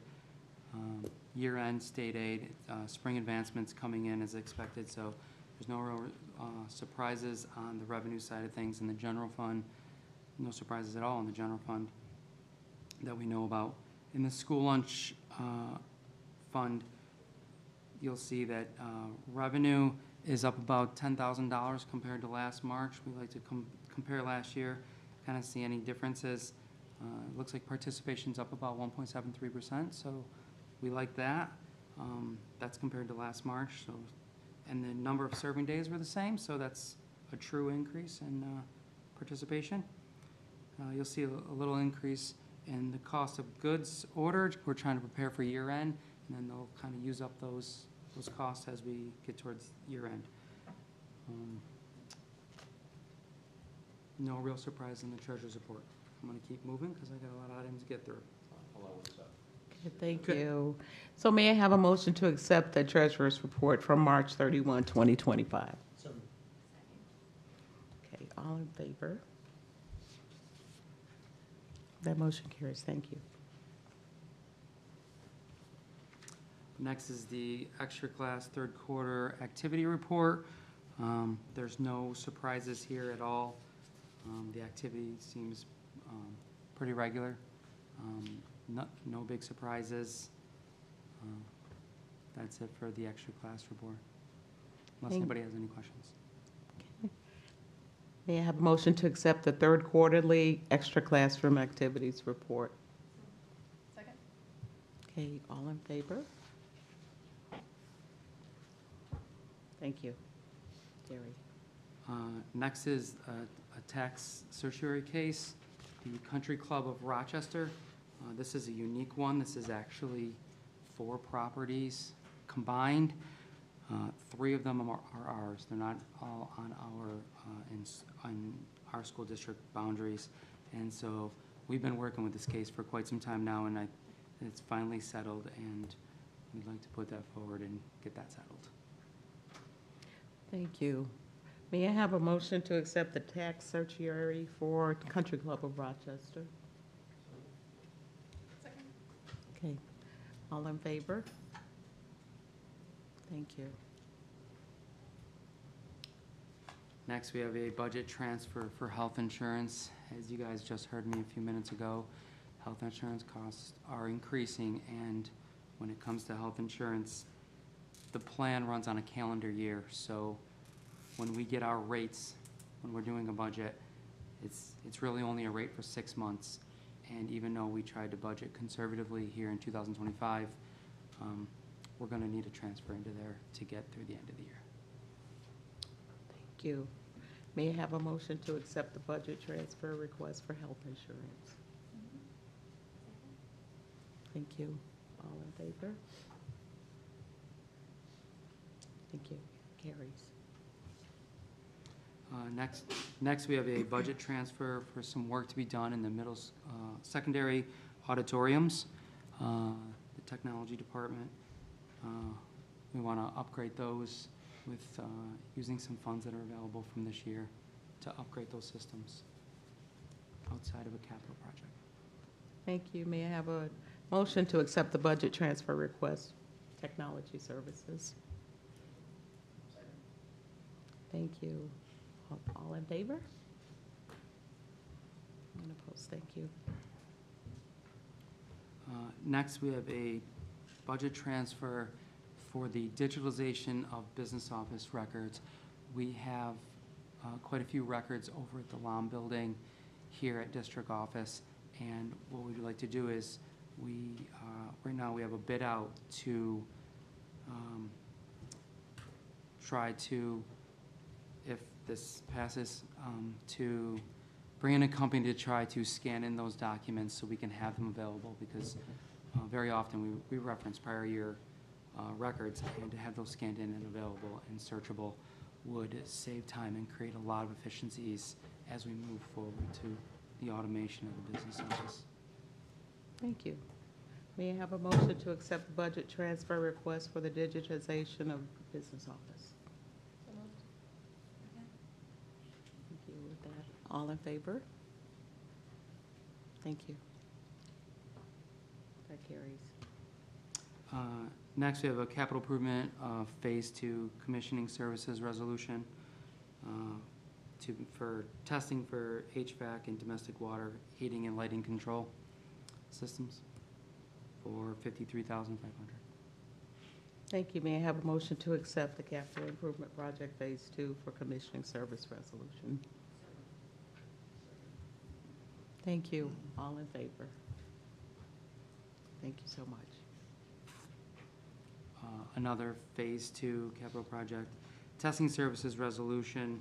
Year-end state aid, spring advancements coming in as expected, so there's no real surprises on the revenue side of things in the general fund. No surprises at all in the general fund that we know about. In the school lunch fund, you'll see that revenue is up about $10,000 compared to last March. We like to compare last year, kind of see any differences. It looks like participation's up about 1.73%, so we like that. That's compared to last March. So, and the number of serving days were the same, so that's a true increase in participation. You'll see a little increase and the cost of goods ordered, we're trying to prepare for year end, and then they'll kind of use up those costs as we get towards year end. No real surprise in the treasurer's report. I'm gonna keep moving because I got a lot of items to get through. Okay, thank Good. you. So may I have a motion to accept the treasurer's report from March 31, 2025? Okay, all in favor? That motion carries. Thank you. Next is the extra class third quarter activity report. There's no surprises here at all. The activity seems pretty regular. No big surprises. That's it for the extra class report. Unless Thank- anybody has any questions. May I have a motion to accept the third quarterly extra classroom activities report? Second. Okay, all in favor? Thank you. Gary. Next is a tax certiorari case, the Country Club of Rochester. This is a unique one. This is actually 4 properties combined. 3 of them are ours. They're not all on our school district boundaries. And so we've been working with this case for quite some time now, and it's finally settled, and we'd like to put that forward and get that settled. Thank you. May I have a motion to accept the tax certiorari for Country Club of Rochester? Second. Okay, all in favor? Thank you. Next, we have a budget transfer for health insurance. As you guys just heard me a few minutes ago, health insurance costs are increasing, and when it comes to health insurance, the plan runs on a calendar year. So when we get our rates, when we're doing a budget, it's really only a rate for 6 months. And even though we tried to budget conservatively here in 2025, we're going to need a transfer into there to get through the end of the year. Thank you. May I have a motion to accept the budget transfer request for health insurance? Thank you. All in favor? Thank you. Carries. Next, we have a budget transfer for some work to be done in the secondary auditoriums, the technology department. We want to upgrade those with using some funds that are available from this year to upgrade those systems outside of a capital project. Thank you. May I have a motion to accept the budget transfer request, technology services? Thank you. All in favor? Unopposed. Thank you. Next, we have a budget transfer for the digitalization of business office records. We have quite a few records over at the LOM building here at district office, and what we'd like to do is right now we have a bid out to try to, if this passes, to bring in a company to try to scan in those documents so we can have them available, because very often we reference prior year records, and to have those scanned in and available and searchable would save time and create a lot of efficiencies as we move forward to the automation of the business office. Thank you. May I have a motion to accept the budget transfer request for the digitization of business office? Thank you. With that, all in favor? Thank you. That carries. Next, we have a capital improvement Phase 2 commissioning services resolution for testing for HVAC and domestic water heating and lighting control systems for $53,500. Thank you. May I have a motion to accept the capital improvement project Phase 2 for commissioning service resolution? Thank you. All in favor? Thank you so much. Another Phase 2 capital project, testing services resolution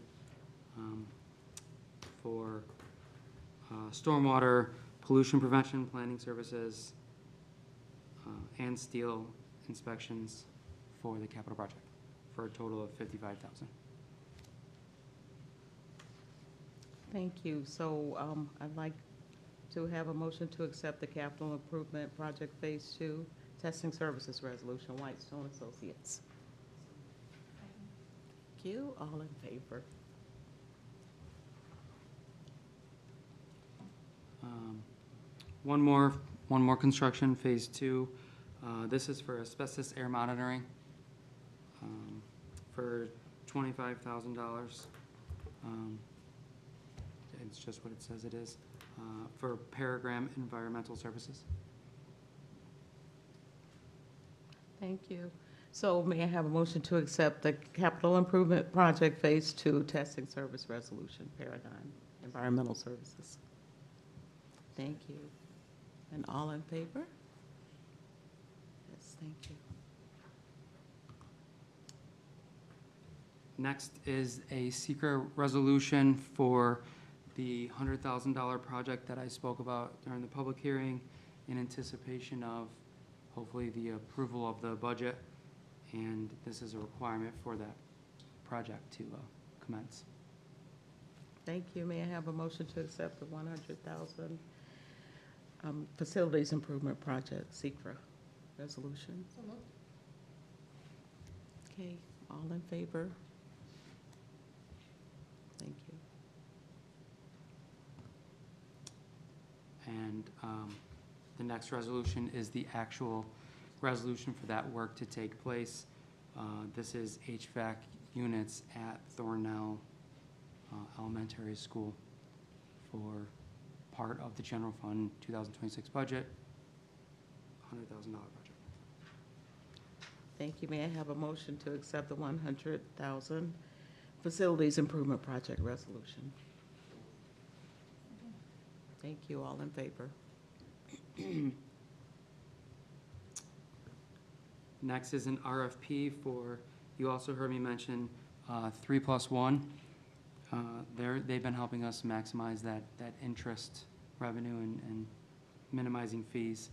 for stormwater pollution prevention, planning services, and steel inspections for the capital project, for a total of $55,000. Thank you. So I'd like to have a motion to accept the capital improvement project Phase 2 testing services resolution, Whitestone Associates. Thank you. All in favor? One more construction, Phase 2. This is for asbestos air monitoring for $25,000. It's just what it says it is, for Paragram Environmental Services. Thank you. So may I have a motion to accept the capital improvement project Phase 2 testing service resolution, Paradigm Environmental Services? Thank you. And all in favor? Yes, thank you. Next is a secret resolution for the $100,000 project that I spoke about during the public hearing in anticipation of hopefully the approval of the budget. And this is a requirement for that project to commence. Thank you. May I have a motion to accept the 100,000 facilities improvement project, SECRA resolution? Okay, all in favor? Thank you. And the next resolution is the actual resolution for that work to take place. This is HVAC units at Thornell Elementary School for part of the general fund 2026 budget, $100,000 project. Thank you. May I have a motion to accept the 100,000 facilities improvement project resolution? Thank you. All in favor? Next is an RFP for, you also heard me mention 3+1. They've been helping us maximize that interest revenue and minimizing fees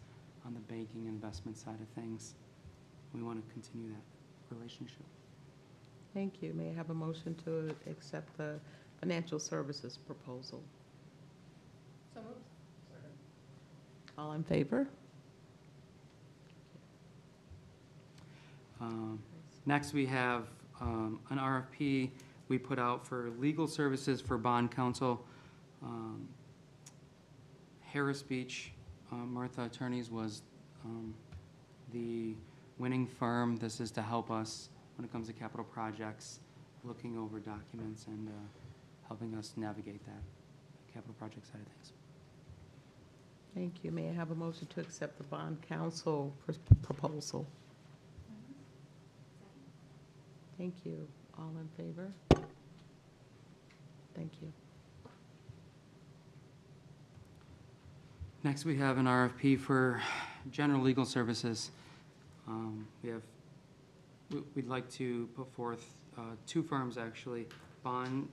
on the banking investment side of things. We want to continue that relationship. Thank you. May I have a motion to accept the financial services proposal? So moved. All in favor? Next, we have an RFP we put out for legal services for bond counsel. Harris Beach Martha Attorneys was the winning firm. This is to help us when it comes to capital projects, looking over documents and helping us navigate that capital project side of things. Thank you. May I have a motion to accept the bond counsel proposal? Thank you. All in favor? Thank you. Next, we have an RFP for general legal services. We'd like to put forth two firms, actually, Bond,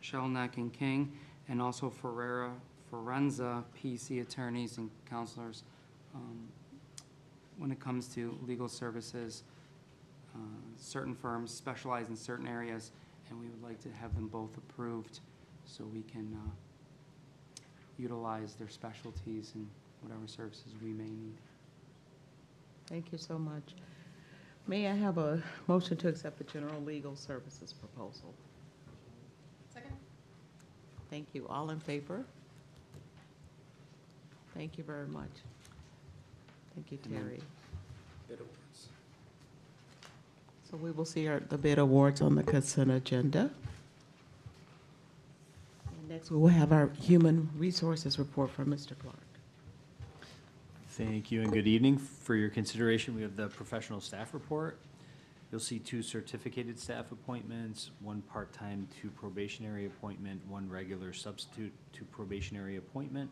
Shellneck, and King, and also Forenza, PC attorneys and counselors. When it comes to legal services, certain firms specialize in certain areas, and we would like to have them both approved so we can utilize their specialties and whatever services we may need. Thank you so much. May I have a motion to accept the general legal services proposal? Second. Thank you. All in favor? Thank you very much. Thank you, And then- Terry. Bid awards. So we will see the bid awards on the consent agenda. And next, we will have our human resources report from Mr. Clark. Thank you and good evening. For your consideration, we have the professional staff report. You'll see 2 certificated staff appointments, 1 part-time to probationary appointment, 1 regular substitute to probationary appointment,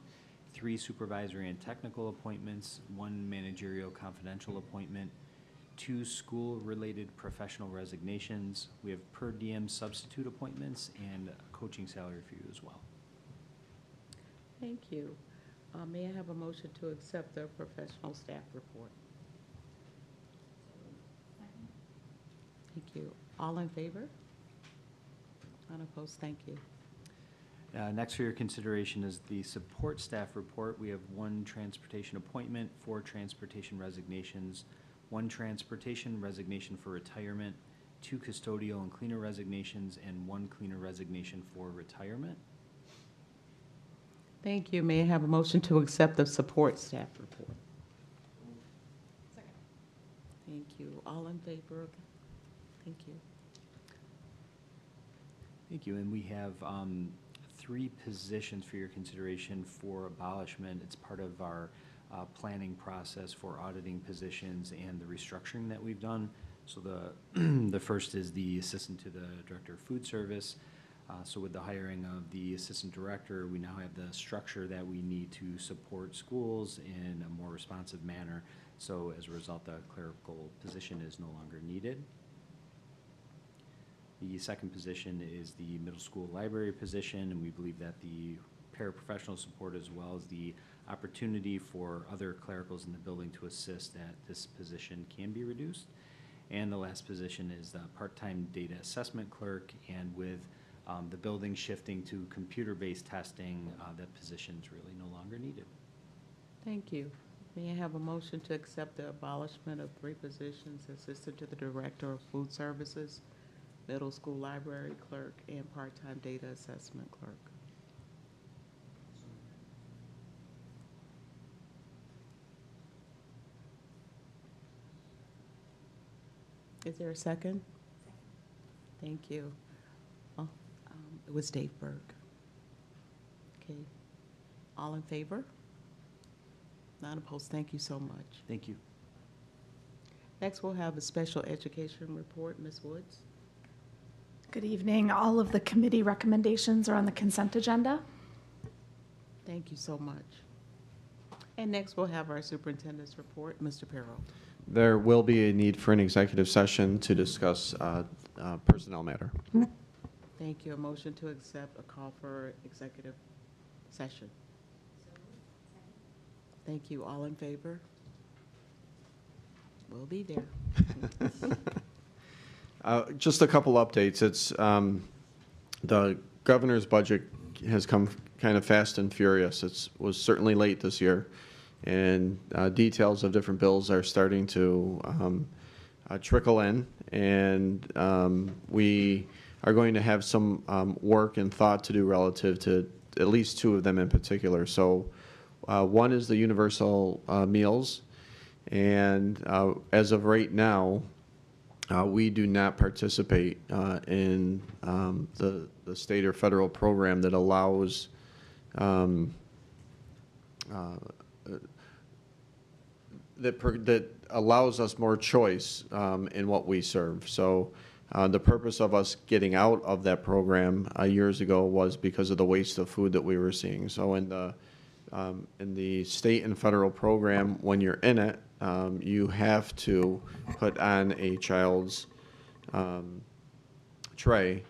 3 supervisory and technical appointments, 1 managerial confidential appointment, 2 school-related professional resignations. We have per diem substitute appointments and a coaching salary for you as well. Thank you. May I have a motion to accept the professional staff report? Thank you. All in favor? Unopposed, thank you. Next for your consideration is the support staff report. We have 1 transportation appointment, 4 transportation resignations, 1 transportation resignation for retirement, 2 custodial and cleaner resignations, and 1 cleaner resignation for retirement. Thank you. May I have a motion to accept the support staff report? Thank you. All in favor? Thank you. Thank you. And we have 3 positions for your consideration for abolishment. It's part of our planning process for auditing positions and the restructuring that we've done. So the first is the assistant to the director of food service. So with the hiring of the assistant director, we now have the structure that we need to support schools in a more responsive manner. So as a result, the clerical position is no longer needed. The second position is the middle school library position, and we believe that the paraprofessional support as well as the opportunity for other clericals in the building to assist that this position can be reduced. And the last position is the part-time data assessment clerk, and with the building shifting to computer-based testing, that position is really no longer needed. Thank you. May I have a motion to accept the abolishment of 3 positions, assistant to the director of food services, middle school library clerk, and part-time data assessment clerk? Is there a second? Thank you. It was Dave Burke. Okay. All in favor? Not opposed. Thank you so much. Thank you. Next, we'll have a special education report. Ms. Woods? Good evening. All of the committee recommendations are on the consent agenda. Thank you so much. And next, we'll have our superintendent's report. Mr. Perro. There will be a need for an executive session to discuss personnel matter. Thank you. A motion to accept a call for executive session. Thank you. All in favor? We'll be there. Just a couple updates. It's the governor's budget has come kind of fast and furious. It was certainly late this year, and details of different bills are starting to trickle in, and we are going to have some work and thought to do relative to at least 2 of them in particular. So one is the universal meals, and as of right now, we do not participate in the state or federal program that allows that allows us more choice in what we serve. So the purpose of us getting out of that program years ago was because of the waste of food that we were seeing. So in the state and federal program, when you're in it, you have to put on a child's tray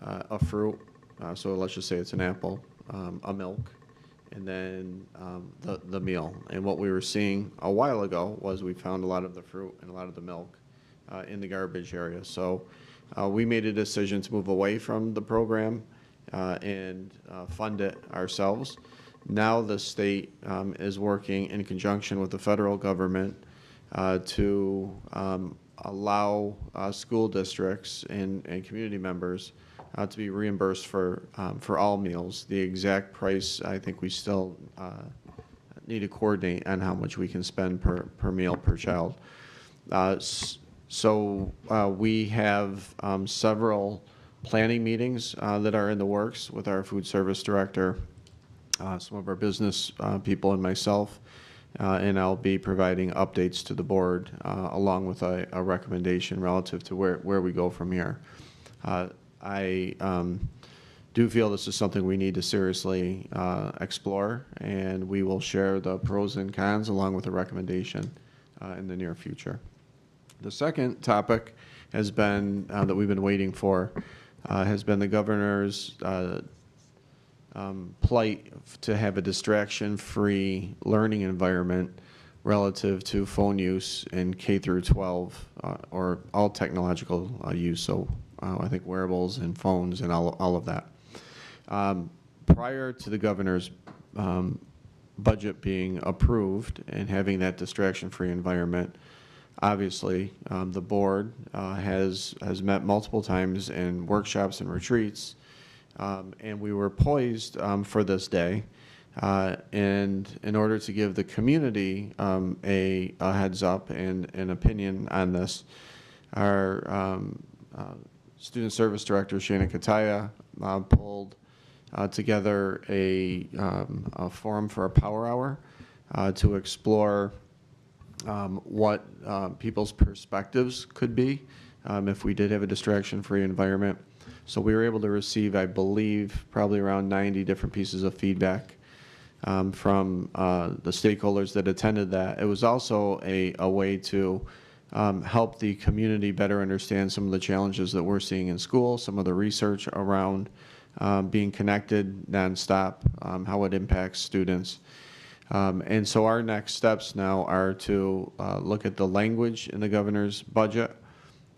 a fruit, so let's just say it's an apple, a milk, and then the meal. And what we were seeing a while ago was we found a lot of the fruit and a lot of the milk in the garbage area. So we made a decision to move away from the program and fund it ourselves. Now the state is working in conjunction with the federal government to allow school districts and community members to be reimbursed for all meals. The exact price, I think we still need to coordinate on how much we can spend per meal per child. So we have several planning meetings that are in the works with our food service director, some of our business people, and myself, and I'll be providing updates to the board along with a recommendation relative to where we go from here. I do feel this is something we need to seriously explore, and we will share the pros and cons along with a recommendation in the near future. The second topic has been that we've been waiting for has been the governor's plight to have a distraction-free learning environment relative to phone use in K through 12 or all technological use. So I think wearables and phones and all of that. Prior to the governor's budget being approved and having that distraction-free environment, obviously the board has met multiple times in workshops and retreats, and we were poised for this day. And in order to give the community a heads up and an opinion on this, our Student Service Director, Shana Kataya, pulled together a forum for a power hour to explore what people's perspectives could be if we did have a distraction-free environment. So we were able to receive, I believe, probably around 90 different pieces of feedback from the stakeholders that attended that. It was also a way to help the community better understand some of the challenges that we're seeing in school, some of the research around being connected nonstop, how it impacts students. And so our next steps now are to look at the language in the governor's budget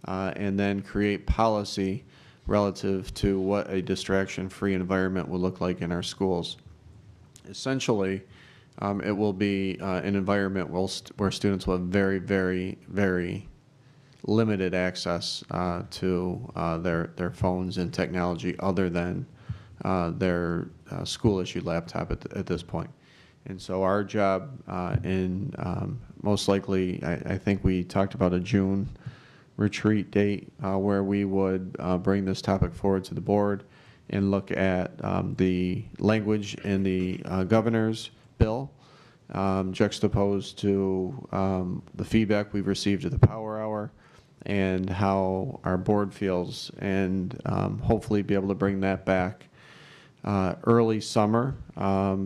and then create policy relative to what a distraction-free environment will look like in our schools. Essentially, it will be an environment where students will have very, very, very limited access to their phones and technology other than their school-issued laptop at this point. And so our job most likely, I think we talked about a June retreat date where we would bring this topic forward to the board and look at the language in the governor's bill juxtaposed to the feedback we've received at the Power Hour and how our board feels, and hopefully be able to bring that back early summer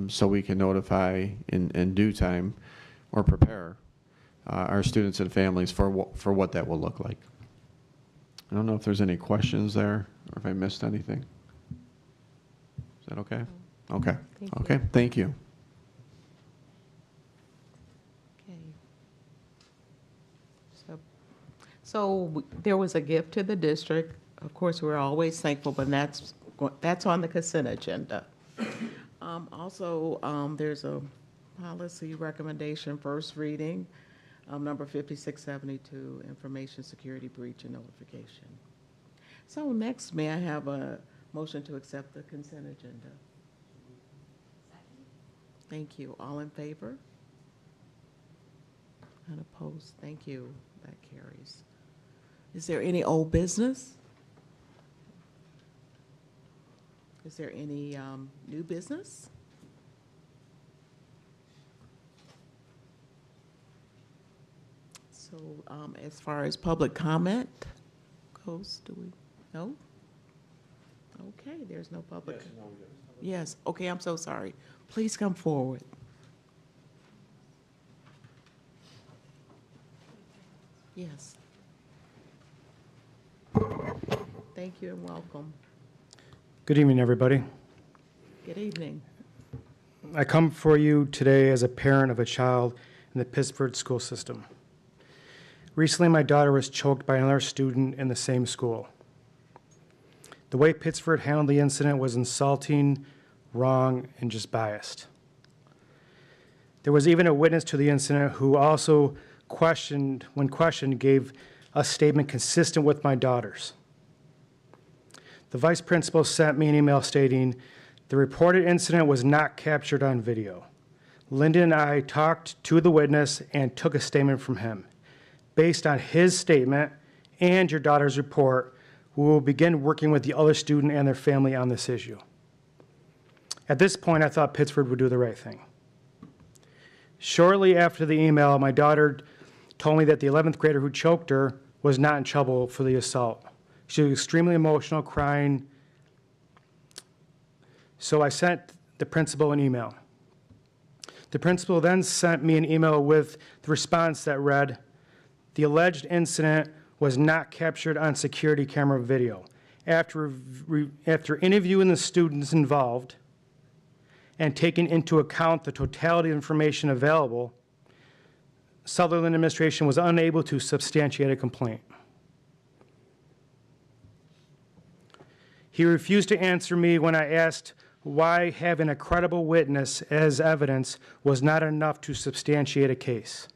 so we can notify in due time or prepare our students and families for what that will look like. I don't know if there's any questions there or if I missed anything. Is that okay? Okay. Okay, thank you. Okay. So there was a gift to the district. Of course, we're always thankful, but that's on the consent agenda. Also, there's a policy recommendation, first reading, number 5672, information security breach and notification. So next, may I have a motion to accept the consent agenda? Thank you. All in favor? And opposed? Thank you. That carries. Is there any old business? Is there any new business? So as far as public comment goes, do we? No? Okay, there's no public. Yes, okay, I'm so sorry. Please come forward. Yes. Thank you and welcome. Good evening, everybody. Good evening. I come for you today as a parent of a child in the Pittsford school system. Recently, my daughter was choked by another student in the same school. The way Pittsford handled the incident was insulting, wrong, and just biased. There was even a witness to the incident who also when questioned, gave a statement consistent with my daughter's. The vice principal sent me an email stating, "The reported incident was not captured on video. Lyndon and I talked to the witness and took a statement from him. Based on his statement and your daughter's report, we will begin working with the other student and their family on this issue." At this point, I thought Pittsford would do the right thing. Shortly after the email, my daughter told me that the 11th grader who choked her was not in trouble for the assault. She was extremely emotional, crying. So I sent the principal an email. The principal then sent me an email with the response that read, "The alleged incident was not captured on security camera video. After interviewing the students involved, and taking into account the totality of information available, Sutherland administration was unable to substantiate a complaint. He refused to answer me when I asked why having a credible witness as evidence was not enough to substantiate a case.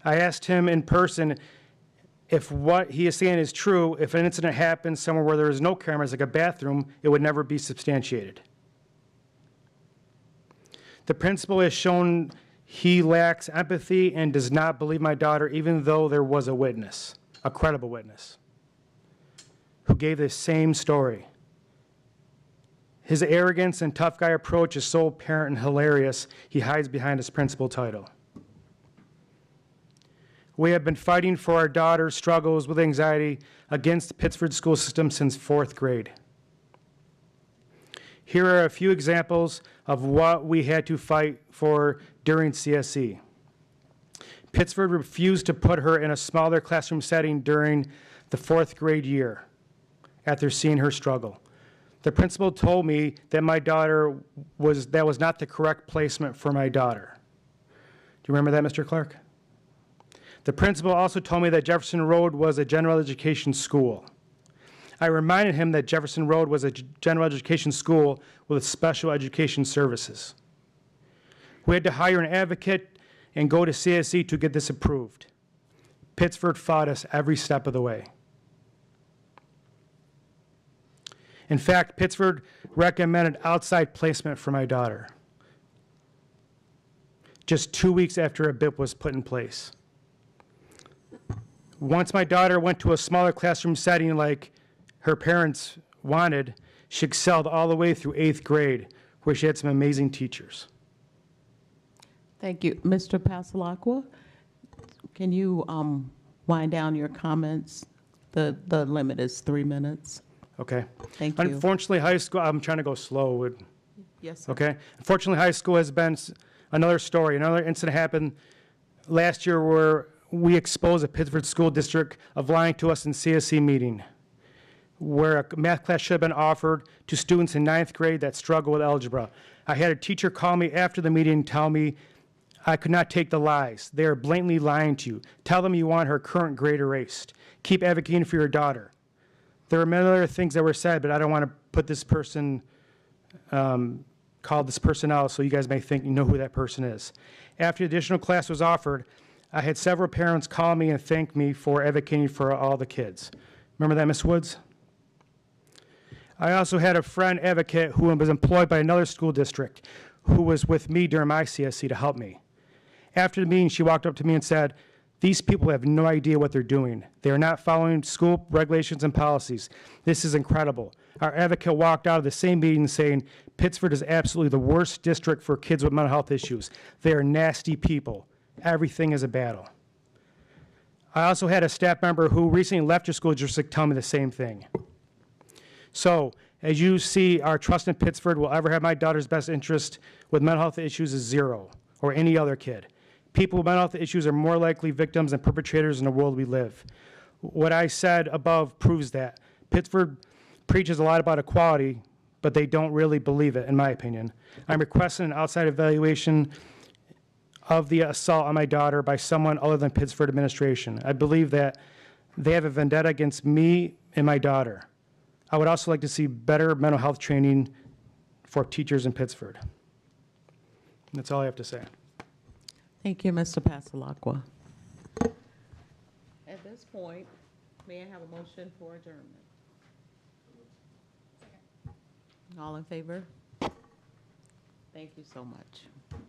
I asked him in person if what he is saying is true. If an incident happens somewhere where there is no cameras, like a bathroom, it would never be substantiated. The principal has shown he lacks empathy and does not believe my daughter, even though there was a witness, a credible witness, who gave the same story. His arrogance and tough guy approach is so apparent and hilarious, he hides behind his principal title. We have been fighting for our daughter's struggles with anxiety against the Pittsford school system since 4th grade. Here are a few examples of what we had to fight for during CSE. Pittsford refused to put her in a smaller classroom setting during the 4th grade year after seeing her struggle. The principal told me that that was not the correct placement for my daughter. Do you remember that, Mr. Clark? The principal also told me that Jefferson Road was a general education school. I reminded him that Jefferson Road was a general education school with special education services. We had to hire an advocate and go to CSE to get this approved. Pittsford fought us every step of the way. In fact, Pittsford recommended outside placement for my daughter just 2 weeks after a BIP was put in place. Once my daughter went to a smaller classroom setting like her parents wanted, she excelled all the way through 8th grade, where she had some amazing teachers. Thank you. Mr. Pasalacqua, can you wind down your comments? The limit is 3 minutes. Okay. Thank you. Unfortunately, high school, I'm trying to go slow. Yes, sir. Okay. Unfortunately, high school has been another story. Another incident happened last year where we exposed a Pittsford school district of lying to us in CSE meeting, where a math class should have been offered to students in 9th grade that struggle with algebra. I had a teacher call me after the meeting and tell me I could not take the lies. They are blatantly lying to you. Tell them you want her current grade erased. Keep advocating for your daughter. There are many other things that were said, but I don't want to put this person, call this person out so you guys may think you know who that person is. After the additional class was offered, I had several parents call me and thank me for advocating for all the kids. Remember that, Ms. Woods? I also had a friend advocate who was employed by another school district who was with me during my CSE to help me. After the meeting, she walked up to me and said, "These people have no idea what they're doing. They are not following school regulations and policies. This is incredible." Our advocate walked out of the same meeting saying, "Pittsford is absolutely the worst district for kids with mental health issues. They are nasty people. Everything is a battle." I also had a staff member who recently left your school district tell me the same thing. So, as you see, our trust in Pittsford will ever have my daughter's best interest with mental health issues is zero, or any other kid. People with mental health issues are more likely victims and perpetrators in the world we live. What I said above proves that. Pittsford preaches a lot about equality, but they don't really believe it, in my opinion. I'm requesting an outside evaluation of the assault on my daughter by someone other than Pittsford administration. I believe that they have a vendetta against me and my daughter. I would also like to see better mental health training for teachers in Pittsford. That's all I have to say. Thank you, Mr. Pasalacqua. At this point, may I have a motion for adjournment? All in favor? Thank you so much.